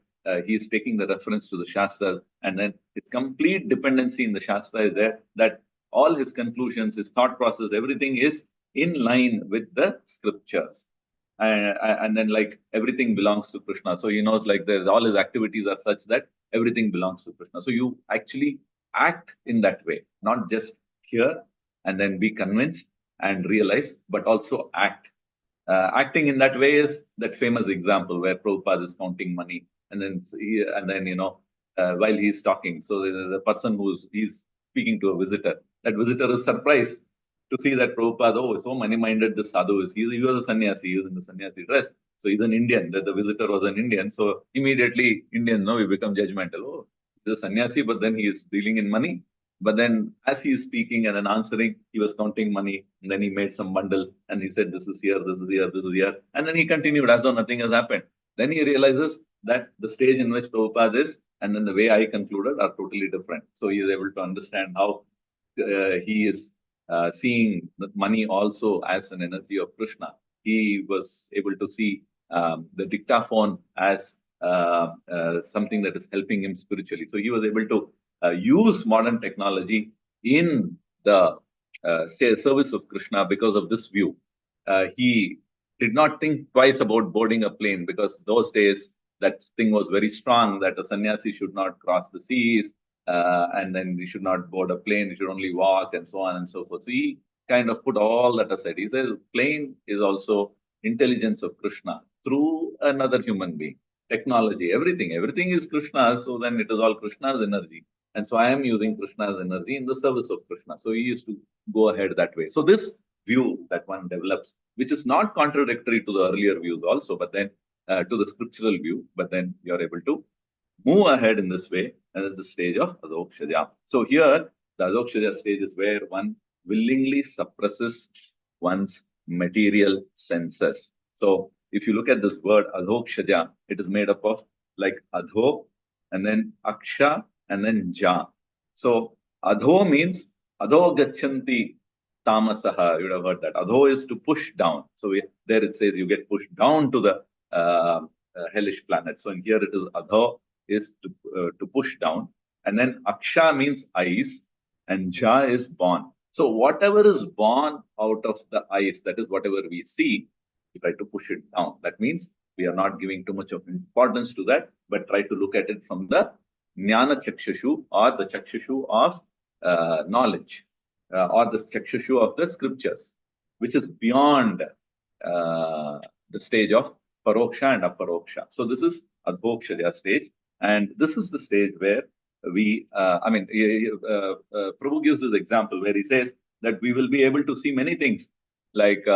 he is taking the reference to the Shastras, and then his complete dependency in the Shastra is there, that all his conclusions, his thought process, everything is in line with the scriptures. And then like everything belongs to Krishna. So he knows like all his activities are such that everything belongs to Krishna. So you actually act in that way, not just hear and then be convinced and realize, but also act. Acting in that way is that famous example where Prabhupada is counting money, and then while he's talking, so the person he's speaking to a visitor, that visitor is surprised to see that Prabhupada, oh, so money-minded this sadhu is. He was a sannyasi, he was in the sannyasi dress. So he's an Indian, that the visitor was an Indian. So immediately Indians, we become judgmental. Oh, he's a sannyasi, but then he is dealing in money. But then as he is speaking and then answering, he was counting money, and then he made some bundles and he said, this is here, this is here, this is here. And then he continued as though nothing has happened. Then he realizes that the stage in which Prabhupada is and then the way I concluded are totally different. So he is able to understand how he is seeing the money also as an energy of Krishna. He was able to see the dictaphone as something that is helping him spiritually. So he was able to use modern technology in the service of Krishna because of this view. He did not think twice about boarding a plane, because those days that thing was very strong that a sannyasi should not cross the seas, and then he should not board a plane, he should only walk, and so on and so forth. So he kind of put all that aside. He says plane is also intelligence of Krishna through another human being. Technology, everything is Krishna, so then it is all Krishna's energy. And so I am using Krishna's energy in the service of Krishna. So he used to go ahead that way. So this view that one develops, which is not contradictory to the earlier views also, but then to the scriptural view, but then you're able to move ahead in this way, and it's the stage of adhokshaja. So here, the adhokshaja stage is where one willingly suppresses one's material senses. So if you look at this word adhokshaja, it is made up of like adho, and then aksha, and then ja. So adho means adho gachanti tamasaha. You would have heard that. Adho is to push down. So there it says you get pushed down to the hellish planet. So in here it is adho is to push down, and then aksha means eyes, and ja is born. So whatever is born out of the eyes, that is whatever we see, we try to push it down. That means We are not giving too much of importance to that, but try to look at it from the Jnana Chakshushu, or the Chakshushu of knowledge, or the Chakshushu of the scriptures, which is beyond the stage of Paroksha and Aparoksha. So this is Adhokshaya stage, and this is the stage where we, Prabhu gives this example where he says that we will be able to see many things, like he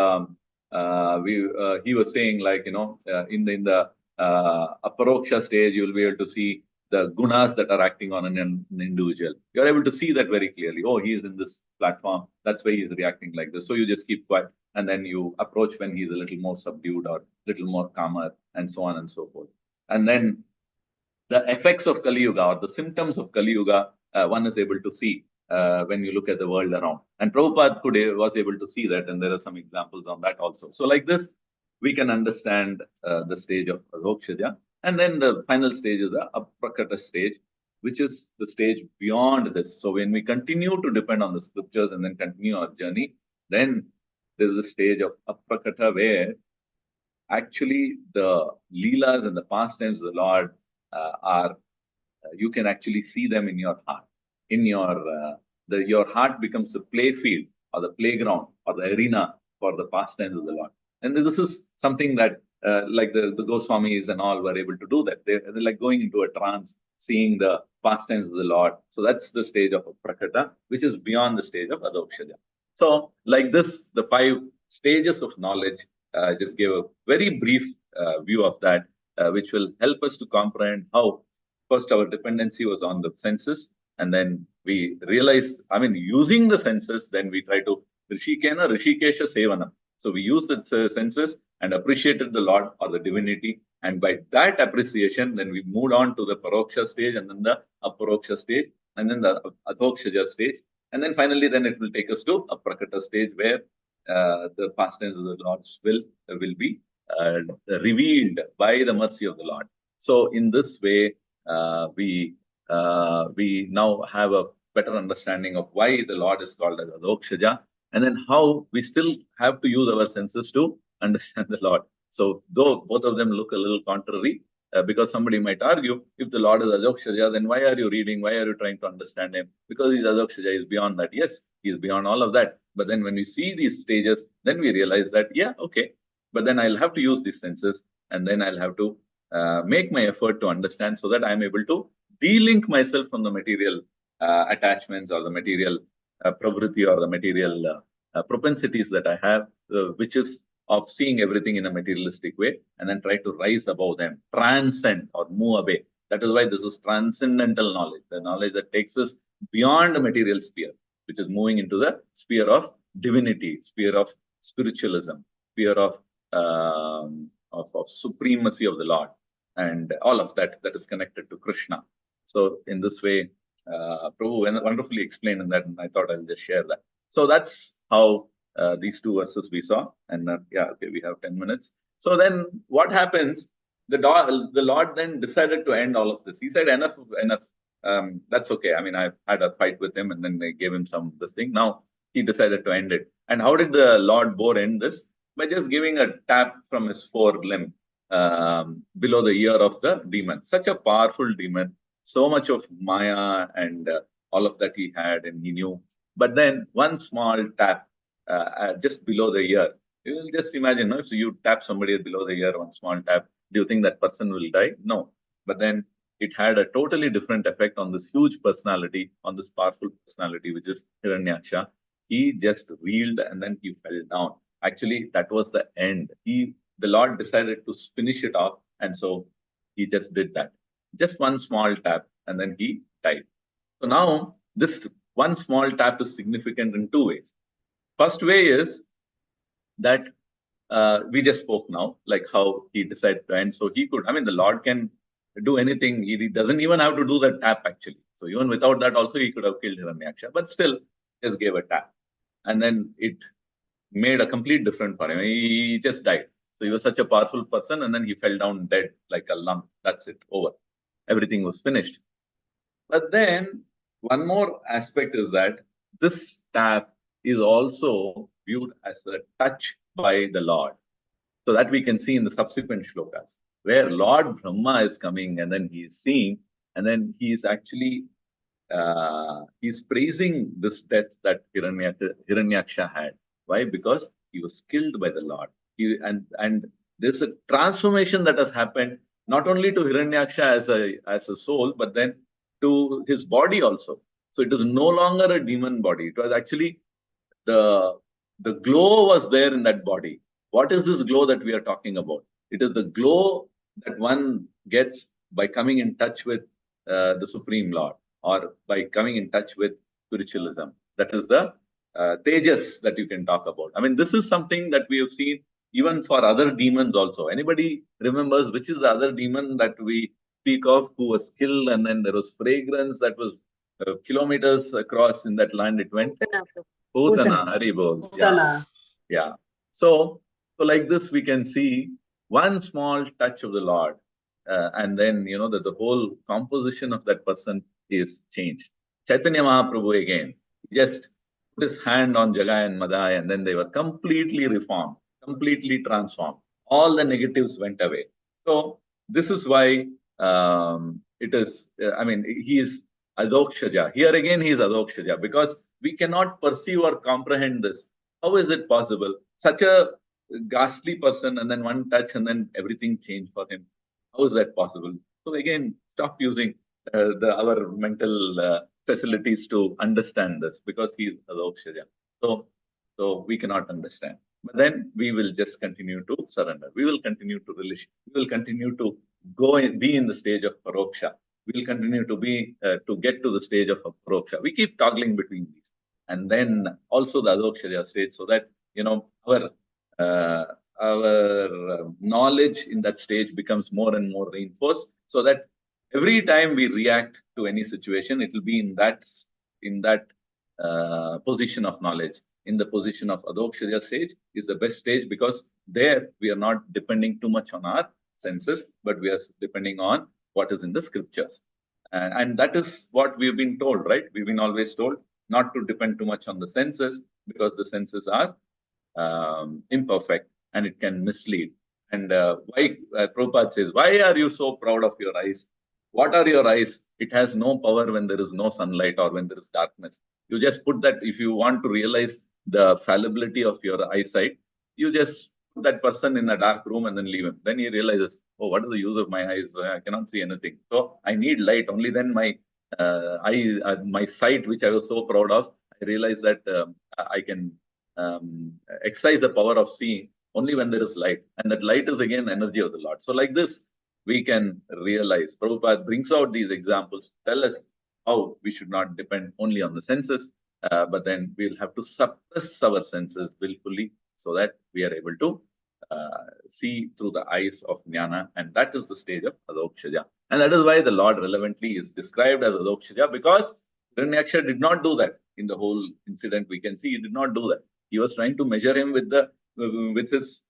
was saying, like, in the Aparoksha stage, you will be able to see the gunas that are acting on an individual. You are able to see that very clearly. Oh, he is in this platform, that's why he is reacting like this. So you just keep quiet, and then you approach when he is a little more subdued or little more calmer, and so on and so forth. And then the effects of Kali Yuga, or the symptoms of Kali Yuga, one is able to see when you look at the world around. And Prabhupada was able to see that, and there are some examples on that also. So like this, we can understand the stage of Adhokshaya. And then the final stage is the Aprakata stage, which is the stage beyond this. So when we continue to depend on the scriptures and then continue our journey, then there's a stage of Aprakata where actually the Leelas and the pastimes of the Lord you can actually see them in your heart. In your heart becomes the play field, or the playground, or the arena for the pastimes of the Lord. And this is something that like the Goswamis and all were able to do that. They're like going into a trance, seeing the pastimes of the Lord. So that's the stage of Prakata, which is beyond the stage of Adhokshaya. So like this, the 5 stages of knowledge, just gave a very brief view of that, which will help us to comprehend how first our dependency was on the senses, and then we realized, using the senses, then we try to Rishikena Rishikesha Sevana. So we used the senses and appreciated the Lord or the divinity, and by that appreciation, then we moved on to the Paroksha stage, and then the Aparoksha stage, and then the Adhokshaya stage, and then finally, then it will take us to a Prakata stage where the pastimes of the Lord's will be revealed by the mercy of the Lord. So in this way, we now have a better understanding of why the Lord is called as Adhokshaya, and then how we still have to use our senses to understand the Lord. So though both of them look a little contrary, because somebody might argue, if the Lord is Adhokshaya, then why are you reading? Why are you trying to understand him? Because he's Adhokshaya, he's beyond that. Yes, he's beyond all of that. But then when we see these stages, then we realize that, yeah, okay, but then I'll have to use these senses, and then I'll have to make my effort to understand, so that I'm able to de-link myself from the material attachments, or the material pravritti, or the material propensities that I have, which is of seeing everything in a materialistic way, and then try to rise above them, transcend or move away. That is why this is transcendental knowledge, the knowledge that takes us beyond the material sphere, which is moving into the sphere of divinity, sphere of spiritualism, sphere of supremacy of the Lord, and all of that is connected to Krishna. So in this way, Prabhu wonderfully explained in that, and I thought I'll just share that. So that's how these 2 verses we saw, and we have 10 minutes. So then what happens? The Lord then decided to end all of this. He said, enough. That's okay. I had a fight with him, and then they gave him this thing. Now he decided to end it. And how did the Lord Boar end this? By just giving a tap from his forelimb below the ear of the demon. Such a powerful demon, so much of Maya and all of that he had, and he knew. But then one small tap just below the ear. You will just imagine, if you tap somebody below the ear, one small tap, do you think that person will die? No. But then it had a totally different effect on this huge personality, on this powerful personality, which is Hiranyaksha. He just reeled, and then he fell down. Actually, that was the end. The Lord decided to finish it off, and so he just did that. Just one small tap, and then he died. So now, this one small tap is significant in 2 ways. First way is that we just spoke now, like how he decided to end. So he could, the Lord can do anything. He doesn't even have to do that tap, actually. So even without that also, he could have killed Hiranyaksha, but still just gave a tap. And then it made a complete difference for him. He just died. So he was such a powerful person, and then he fell down dead like a lump. That's it, over. Everything was finished. But then one more aspect is that this tap is also viewed as a touch by the Lord. So that we can see in the subsequent shlokas, where Lord Brahma is coming and then he is seeing, and then he is actually he's praising this death that Hiranyaksha had. Why? Because he was killed by the Lord. And there's a transformation that has happened not only to Hiranyaksha as a soul, but then to his body also. So it is no longer a demon body. It was actually the glow was there in that body. What is this glow that we are talking about? It is the glow that one gets by coming in touch with the Supreme Lord, or by coming in touch with spiritualism. That is the tejas that you can talk about. I mean, this is something that we have seen even for other demons also. Anybody remembers which is the other demon that we speak of who was killed, and then there was fragrance that was kilometers across in that land it went? Putana, Haribol. Yeah. Putana. Yeah. So like this, we can see one small touch of the Lord, and then that the whole composition of that person is changed. Chaitanya Mahaprabhu again just put his hand on Jagai and Madai, and then they were completely reformed, completely transformed. All the negatives went away. So this is why it is. I mean, he is Adokshaja. Here again, he is Adokshaja because we cannot perceive or comprehend this. How is it possible? Such a ghastly person, and then one touch, and then everything changed for him. How is that possible? So again, stop using our mental facilities to understand this, because he is Adokshaja. So we cannot understand. But then we will just continue to surrender. We will continue to release. We will continue to be in the stage of Paroksha. We will continue to get to the stage of Paroksha. We keep toggling between these. And then also the Adokshaja stage, so that our knowledge in that stage becomes more and more reinforced, so that every time we react to any situation, it will be in that position of knowledge. In the position of Adokshaja stage is the best stage, because there we are not depending too much on our senses, but we are depending on what is in the scriptures. And that is what we've been told, right? We've been always told not to depend too much on the senses, because the senses are imperfect and it can mislead. And why Prabhupada says, why are you so proud of your eyes? What are your eyes? It has no power when there is no sunlight or when there is darkness. You just put that, if you want to realize the fallibility of your eyesight, you just put that person in a dark room and then leave him. Then he realizes, oh, what is the use of my eyes? I cannot see anything. So I need light. Only then my my sight, which I was so proud of, I realized that I can exercise the power of seeing only when there is light. And that light is again energy of the Lord. So like this, we can realize. Prabhupada brings out these examples, tell us how we should not depend only on the senses, but then we'll have to suppress our senses willfully, so that we are able to see through the eyes of jnana, and that is the stage of Adokshaja. And that is why the Lord relevantly is described as Adokshaja, because Hiranyaksha did not do that. In the whole incident, we can see he did not do that. He was trying to measure him with his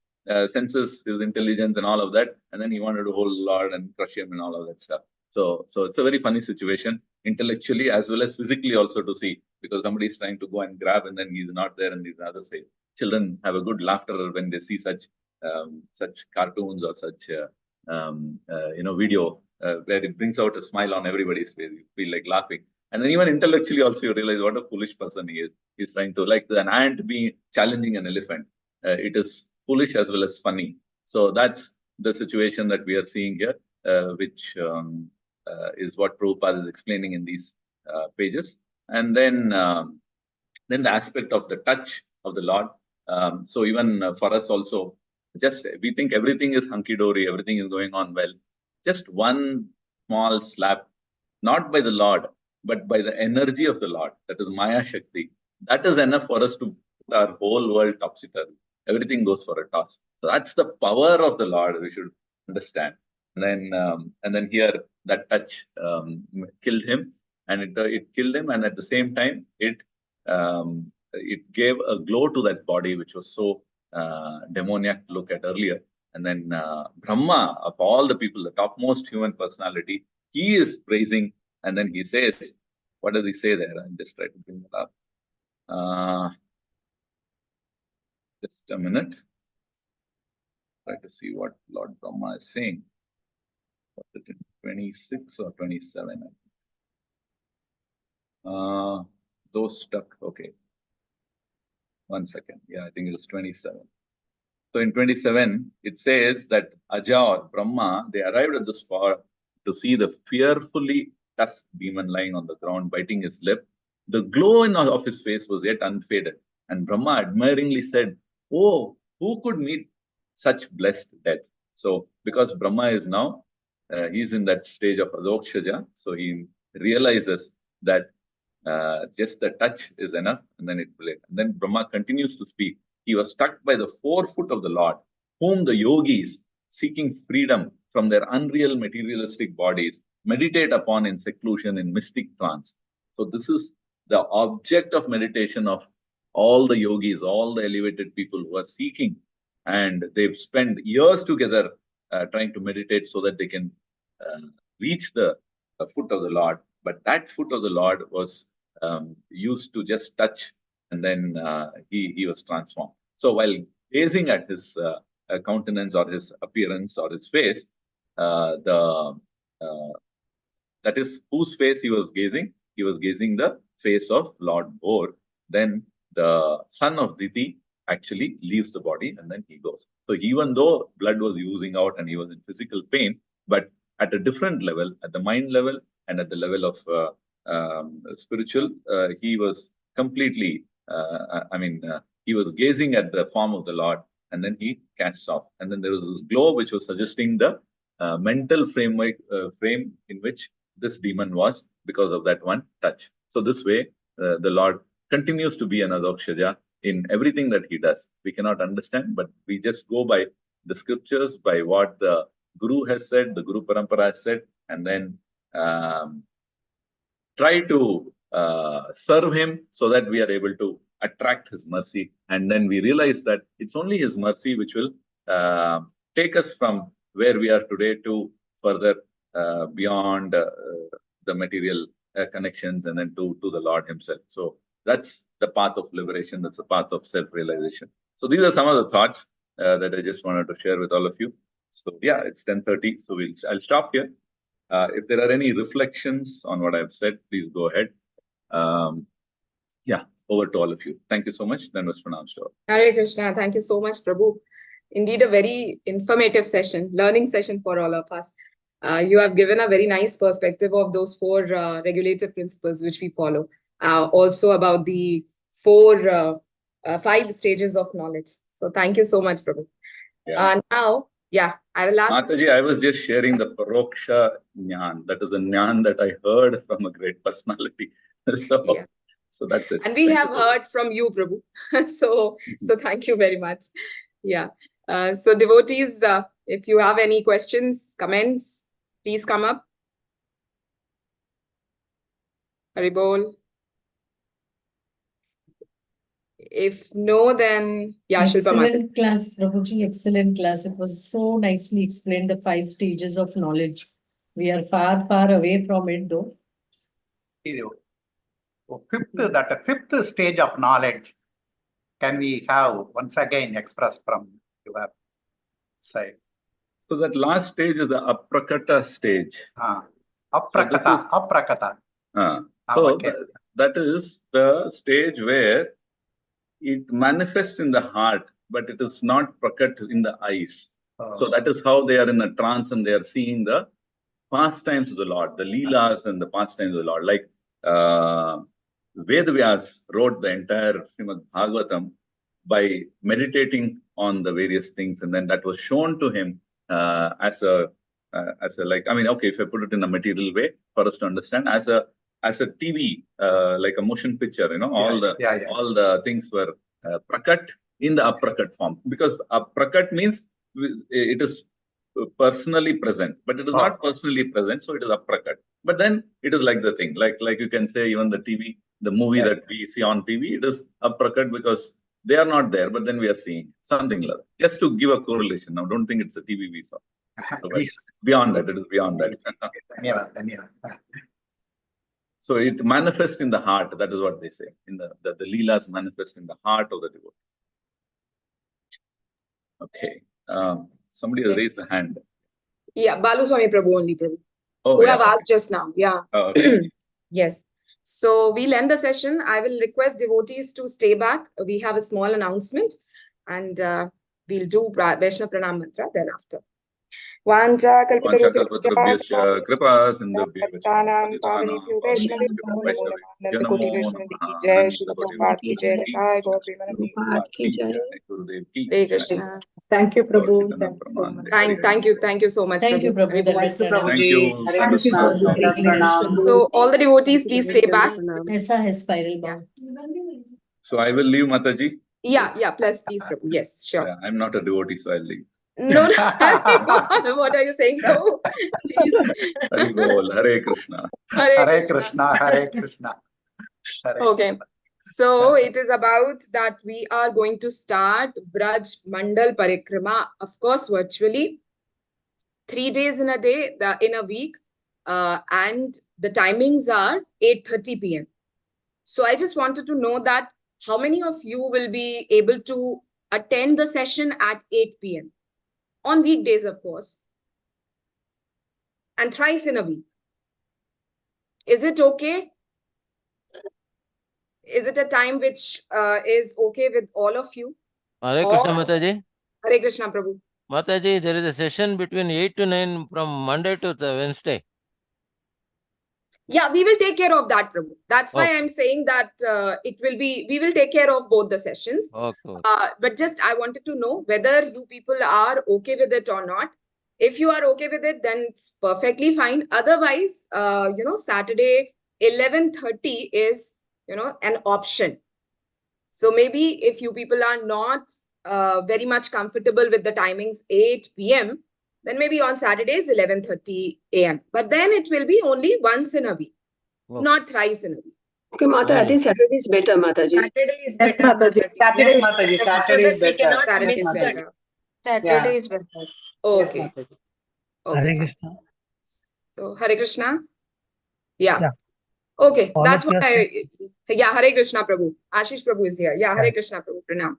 senses, his intelligence, and all of that, and then he wanted to hold Lord and crush him and all of that stuff. So it's a very funny situation, intellectually as well as physically also, to see, because somebody is trying to go and grab, and then he's not there, and he's another side. Children have a good laughter when they see such cartoons or such video where it brings out a smile on everybody's face. You feel like laughing. And then even intellectually also, you realize what a foolish person he is. He's trying to, like an ant being challenging an elephant. It is foolish as well as funny. So that's the situation that we are seeing here, which is what Prabhupada is explaining in these pages. And then the aspect of the touch of the Lord. So even for us also, just we think everything is hunky-dory, everything is going on well. Just one small slap, not by the Lord, but by the energy of the Lord, that is Maya Shakti. That is enough for us to put our whole world topsy-turvy. Everything goes for a toss. So that's the power of the Lord, we should understand. And then here, that touch killed him, and it killed him, and at the same time, it gave a glow to that body, which was so demoniac to look at earlier. And then Brahma, of all the people, the topmost human personality, he is praising. And then he says, what does he say there? I'm just trying to bring it up. Just a minute. Try to see what Lord Brahma is saying. Was it in 26 or 27? Those stuck. Okay. 1 second. Yeah, I think it was 27. So in 27, it says that Aja or Brahma, they arrived at the spot to see the fearfully tusked demon lying on the ground, biting his lip. The glow of his face was yet unfaded. And Brahma admiringly said, "Oh, who could meet such blessed death?" So because Brahma is now, he's in that stage of Adokshaja, so he realizes that just the touch is enough, and then it will. And then Brahma continues to speak. He was struck by the forefoot of the Lord, whom the yogis, seeking freedom from their unreal materialistic bodies, meditate upon in seclusion in mystic trance. So this is the object of meditation of all the yogis, all the elevated people who are seeking, and they've spent years together trying to meditate so that they can reach the foot of the Lord. But that foot of the Lord was used to just touch, and then he was transformed. So while gazing at his countenance or his appearance or his face, that is whose face he was gazing? He was gazing the face of Lord Bor. Then the son of Diti actually leaves the body and then he goes. So even though blood was oozing out and he was in physical pain, but at a different level, at the mind level and at the level of spiritual, he was completely, he was gazing at the form of the Lord and then he casts off. And then there was this glow which was suggesting the mental frame in which this demon was because of that one touch. So this way, the Lord continues to be an Adokshaja in everything that he does. We cannot understand, but we just go by the scriptures, by what the Guru has said, the Guru Parampara has said, and then try to serve him so that we are able to attract his mercy. And then we realize that it's only his mercy which will take us from where we are today to further beyond the material connections and then to the Lord himself. So that's the path of liberation. That's the path of self-realization. So these are some of the thoughts that I just wanted to share with all of you. So yeah, it's 10:30. So I'll stop here. If there are any reflections on what I've said, please go ahead. Yeah, over to all of you. Thank you so much. Then was pronounced. Hare Krishna. Thank you so much, Prabhu. Indeed, a very informative session, learning session for all of us. You have given a very nice perspective of those four regulative principles which we follow. Also about the five stages of knowledge. So thank you so much, Prabhu. Yeah. Now, yeah, I will ask. Mataji, I was just sharing the Paroksha Jnana. That is a Jnana that I heard from a great personality. So that's it. And we have heard from you, Prabhu. so thank you very much. Yeah. So devotees, if you have any questions, comments, please come up. Haribol. If no, then yeah, Shilpa Mata. Excellent class, Prabhuji, excellent class. It was so nicely explained, the 5 stages of knowledge. We are far, far away from it though. That fifth stage of knowledge, can we have once again expressed from your side? So that last stage is the Aprakata stage. Aprakata. Okay. That is the stage where it manifests in the heart, but it is not prakat in the eyes. So that is how they are in a trance and they are seeing the pastimes of the Lord, the leelas and the pastimes of the Lord. Like Vedavyas wrote the entire Shrimad Bhagavatam by meditating on the various things, and then that was shown to him as a if I put it in a material way for us to understand, as a TV, like a motion picture, all the things were prakat in the aprakat form, because aprakat means it is personally present, but it is not personally present, so it is aprakat. But then it is like the thing, like you can say even the TV, the movie that we see on TV, it is aprakat because they are not there, but then we are seeing something like that. Just to give a correlation. Now, don't think it's a TV we saw. So beyond that, it is beyond that. So it manifests in the heart. That is what they say. The leelas manifest in the heart of the devotee. Okay. somebody has raised a hand. Yeah, Balu Swami Prabhu only, Prabhu. Oh, Who yeah. have asked just now. Yeah. Oh, okay. Yes. So we'll end the session. I will request devotees to stay back. We have a small announcement and we'll do Vaishnava Pranam Mantra thereafter. Vanja Vanchakalpatarubhyascha kripa sindhubhya Tanam vachanam Pavanebhyo patitanam Vaishnavebhyo pavanebhyo Vaishnavebhyo Namo namo Vaishnava namaha Ki Jai, Nanda Srila Koti Prabhupada Ki Jai, Vaishnava Jai Ki Gaur Jai, Premanandi. Prabhupada Ki Jai, Gurudev Ki Hare Jai. Krishna. Thank you, Prabhu. Sarsitana Thank you so Praman. much. Thank you so much, Thank you, Prabhu. Prabhu. Thank you, Dandavat Thank Prabhuji. you. Hare Thank you so Krishna. much. Dandavat pranam. So all the devotees, please stay back. Aisa hai spiral bound. So I will leave, Mataji. Yeah, please, Prabhu. Yes, sure. Yeah, I'm not a devotee, so I'll leave. No, what are you saying, Prabhu? Please. Hari Bol, Hare Krishna. Hare Krishna, Hare Krishna. Hare Okay. So it is about that we are going to start Braj Mandal Parikrama, of course, virtually, 3 days in a day, in a week, and the timings are 8:30 p.m. So I just wanted to know that how many of you will be able to attend the session at 8 p.m. on weekdays, of course, and thrice in a week. Is it okay? Is it a time which is okay with all of you? Hare Krishna, Mataji. Hare Krishna, Prabhu. Mataji, there is a session between 8 to 9 from Monday to Wednesday. Yeah, we will take care of that, Prabhu. That's why Okay. I'm saying that we will take care of both the sessions. Okay. But just I wanted to know whether you people are okay with it or not. If you are okay with it, then it's perfectly fine. Otherwise, Saturday 11:30 is, an option. So maybe if you people are not very much comfortable with the timings 8 p.m., then maybe on Saturdays 11:30 a.m. But then it will be only once in a week, not thrice in a week. Okay, Mata, I think Saturday is better, Mataji. Saturday is Yes, better. Mataji. Saturday, Yes, Mataji. Saturday is so that we better. cannot Saturday miss is Mataji. better. Saturday Yeah. is better. Yes, Okay. Mataji. Okay, Hare fine. Krishna. So Hare Krishna. Yeah. Yeah. Okay, All that's of you what are saying, yeah, Hare Krishna, Prabhu. Ashish Prabhu is here. Yeah, Hare right. Krishna, Prabhu. Pranam.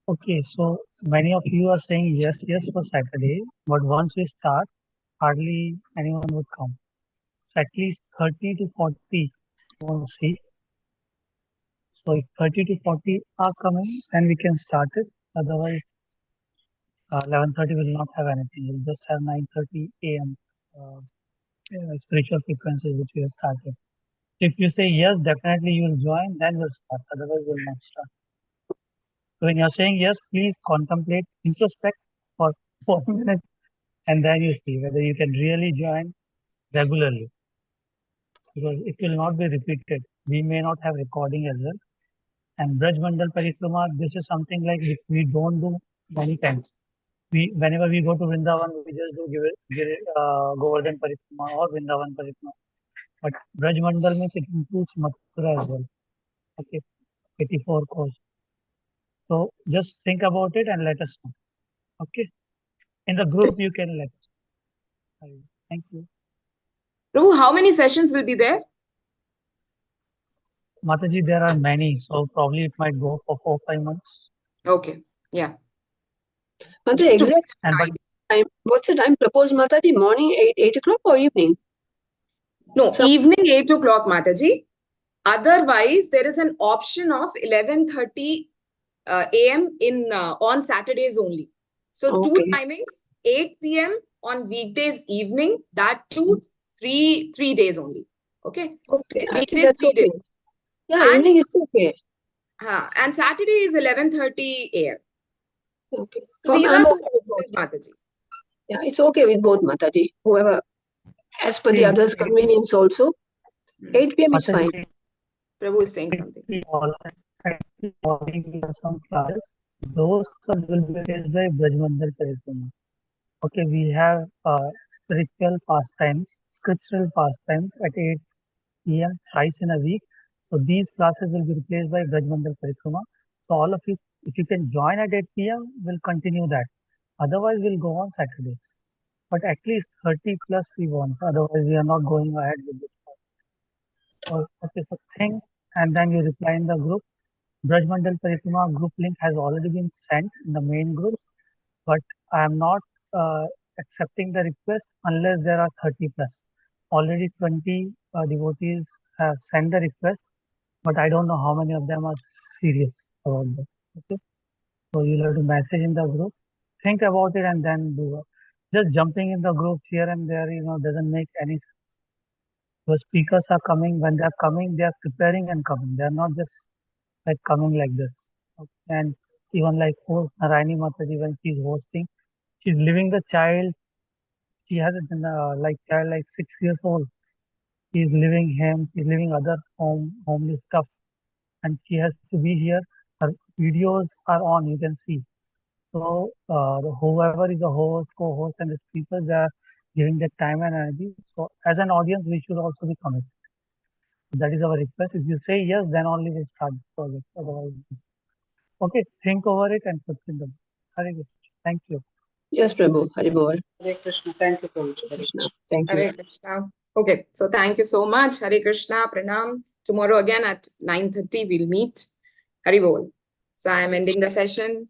Okay, so many of you are saying yes, yes for Saturday, but once we start, hardly anyone would come. So at least 30 to 40 you want to see. So if 30 to 40 are coming, then we can start it. Otherwise, 11:30 will not have anything. We'll just have 9:30 a.m. Spiritual frequencies which we have started. If you say yes, definitely you will join, then we'll start. Otherwise, we'll not start. So when you're saying yes, please contemplate, introspect for 4 minutes, and then you see whether you can really join regularly. Because it will not be repeated. We may not have recording as well. And Braj Mandal Parikrama, this is something like we don't do many times. Whenever we go to Vrindavan, we just do Govardhan Parikrama or Vrindavan Parikrama. But Braj Mandal means it includes Mathura as well. Okay, 84 course. So just think about it and let us know. Okay, in the group you can let us know. Thank you. Prabhu, how many sessions will be there? Mataji, there are many, so probably it might go for 4-5 months. Okay, yeah. Mata, Just to exact And but time. What's the time proposed, Mataji? Morning 8 o'clock or evening? No, So- evening 8 o'clock, Mataji. Otherwise, there is an option of 11:30 a.m. in on Saturdays only. So two Okay. timings, 8 p.m. on weekdays evening, that too, three days only. Okay. Okay, I think Weekdays that's 3 okay. days. Yeah, And, evening is okay. and Saturday is 11:30 a.m. Okay. So these I'm are two okay with both. options, Mataji. Yeah, it's okay with both, Mataji. Whoever, as per the See, others' convenience also. 8 p.m. is fine. Mataji, Prabhu is saying something. following some classes, those will be raised by Braj Mandal Parikrama. Okay, we have spiritual pastimes, scriptural pastimes at 8 p.m. thrice in a week. So these classes will be replaced by Braj Mandal Parikrama. So all of you, if you can join at 8 p.m., we'll continue that. Otherwise, we'll go on Saturdays. But at least 30 plus we want. Otherwise, we are not going ahead with this. Okay, so think and then you reply in the group. Braj Mandal Parikrama group link has already been sent in the main group, but I am not accepting the request unless there are 30 plus. Already 20 devotees have sent the request, but I don't know how many of them are serious about that. Okay, so you'll have to message in the group, think about it, and then do it. Just jumping in the groups here and there, doesn't make any sense. The speakers are coming. When they are coming, they are preparing and coming. They are not just like coming like this. Okay? And even like Narayani Mataji, when she's hosting, she's leaving the child. She has a child like 6 years old. She's leaving him. She's leaving other homely stuff, and she has to be here. Her videos are on. You can see. So whoever is the host, co-host, and the speakers, they are giving their time and energy. So as an audience, we should also be committed. That is our request. If you say yes, then only we start the project. Otherwise, okay, think over it and put in the. Hare Krishna. Thank you. Yes, Prabhu. Hari Bol. Hare Krishna. Thank you, Prabhuji. Hare Krishna. Krishna. Thank you. Hare Krishna. Okay, so thank you so much. Hare Krishna, Pranam. Tomorrow again at 9:30 we'll meet. Hari Bol. So I am ending the session.